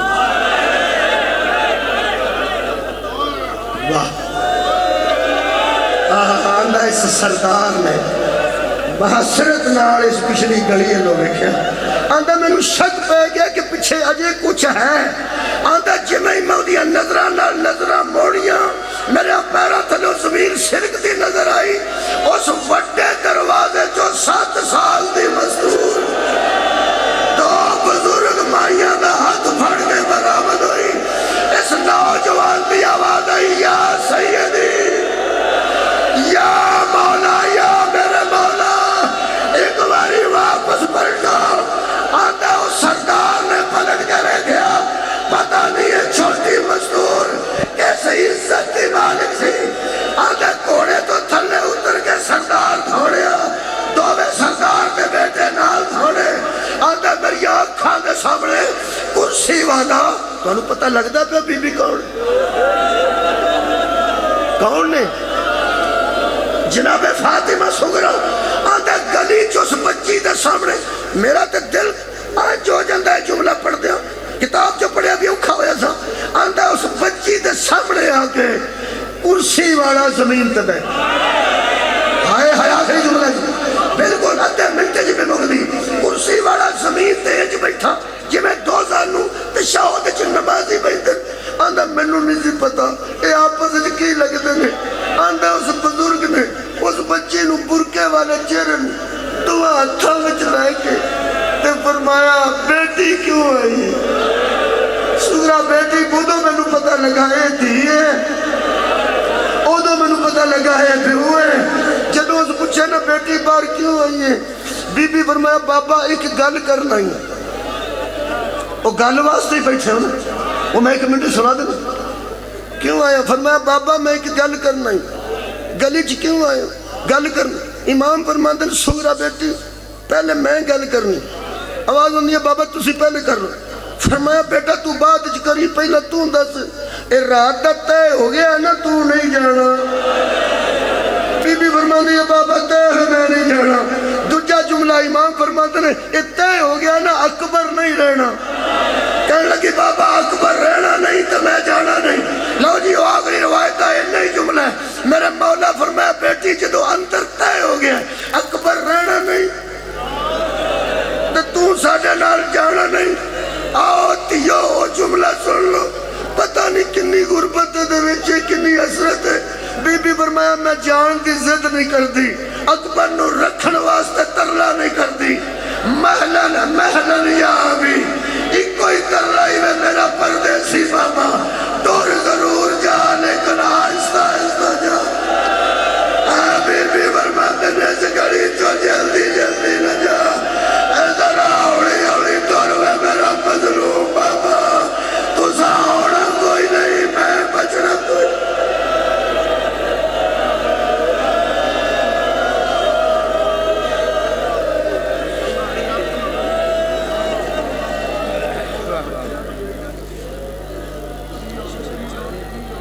آندہ اس سردار نے بحسرت نال اس پچھلی گلی لو رکھیا آندہ میں نو شک پہ گیا کہ پچھے اجے کچھ ہے آندہ جمعی مودیاں نظرہ موڑیاں میرے پیرا تھلو زمین شرک دی نظر آئی اس وڈے دروازے جو 7 سال دی مزدور دو بزرگ مائیاں دا ہاتھ پھڑ کے برآمد ہوئی اس نوجوان دی آواز آئی یا سیدی یا مولا یا میرے مولا ایک باری واپس پلٹا آتا اس سردار نے پلٹ کے رہ گیا پتہ نہیں ہے چھوٹی مزدور کیسے عزت کی مالک سی آتا کوڑے تو تھلے اتر کے سردار دھوڑیا دووے سردار کے بیٹے نال دھوڑے آتا میری آنکھاں کے سامنے کرسی والا تو انہوں پتہ لگتا پہ بی بی کون نے جناب فاطمہ سغرا آدھا گلی چ اس بچی دے سامنے میرا تے دل آج جو جاندہ ہے جملہ پڑھ دیا کتاب جو پڑھیا بھی اوکھا ہویا تھا آدھا اس بچی دے سامنے آکے کرسی والا زمین تے بیٹھ ہائے ہائے آخری جملہ بالکل آدھے منٹے جی میں مغلی کرسی والا زمین تے جو بیٹھا جی میں دو زانوں تے شاہد چ نمازی بیٹھن آدھا مینوں نہیں سی پتا اے آپس وچ کی لگدے نے آدھا اس بزرگ نے اس بچی نو برکے والے چہرے نو دعا ہتھاں وچ لے کے تے فرمایا بیٹی کیوں آئی سغرا بیٹی بودو میں نو پتہ لگا اے دھی ہے اودو میں نو پتہ لگا ہے بیو ہے جدو اس پوچھے نا بیٹی بار کیوں آئی ہے بی بی فرمایا بابا ایک گل کرنا ہی وہ گل واسطے ہی بیٹھے ہو نا وہ میں ایک منٹ سنا دینا کیوں آیا فرمایا بابا میں ایک گل کرنا ہی گلی چ کیوں آیا گل کرنا امام فرماتے ہیں سغرا بیٹی پہلے میں گل کرنی آواز ہوندی ہے بابا تسی پہلے کر رہے فرمایا بیٹا تو بعد چ کری پہلا تو دس اے رات دا طے ہو گیا نا تو نہیں جانا بی بی فرماتی ہے بابا طے ہے میں نہیں جانا دوجا جملہ امام فرماتے ہیں اے طے ہو گیا نا اکبر نہیں رہنا کہنے لگی بابا اکبر رہنا نہیں تو میں جانا نہیں لو جی وہ آخری روایت ہے نہیں جملہ ہے میرے مولا فرمایا بیٹی جدو اندر طے ہو گیا اکبر رہنا نہیں تو ساڑھے نال جانا نہیں آؤ تیو جملہ سن لو پتہ نہیں کنی غربت دے وچے کنی حسرت ہے بی بی فرمایا میں جان دی ضد نہیں کر دی اکبر نو رکھن واسطے ترلا نہیں کر دی محلن محلن یا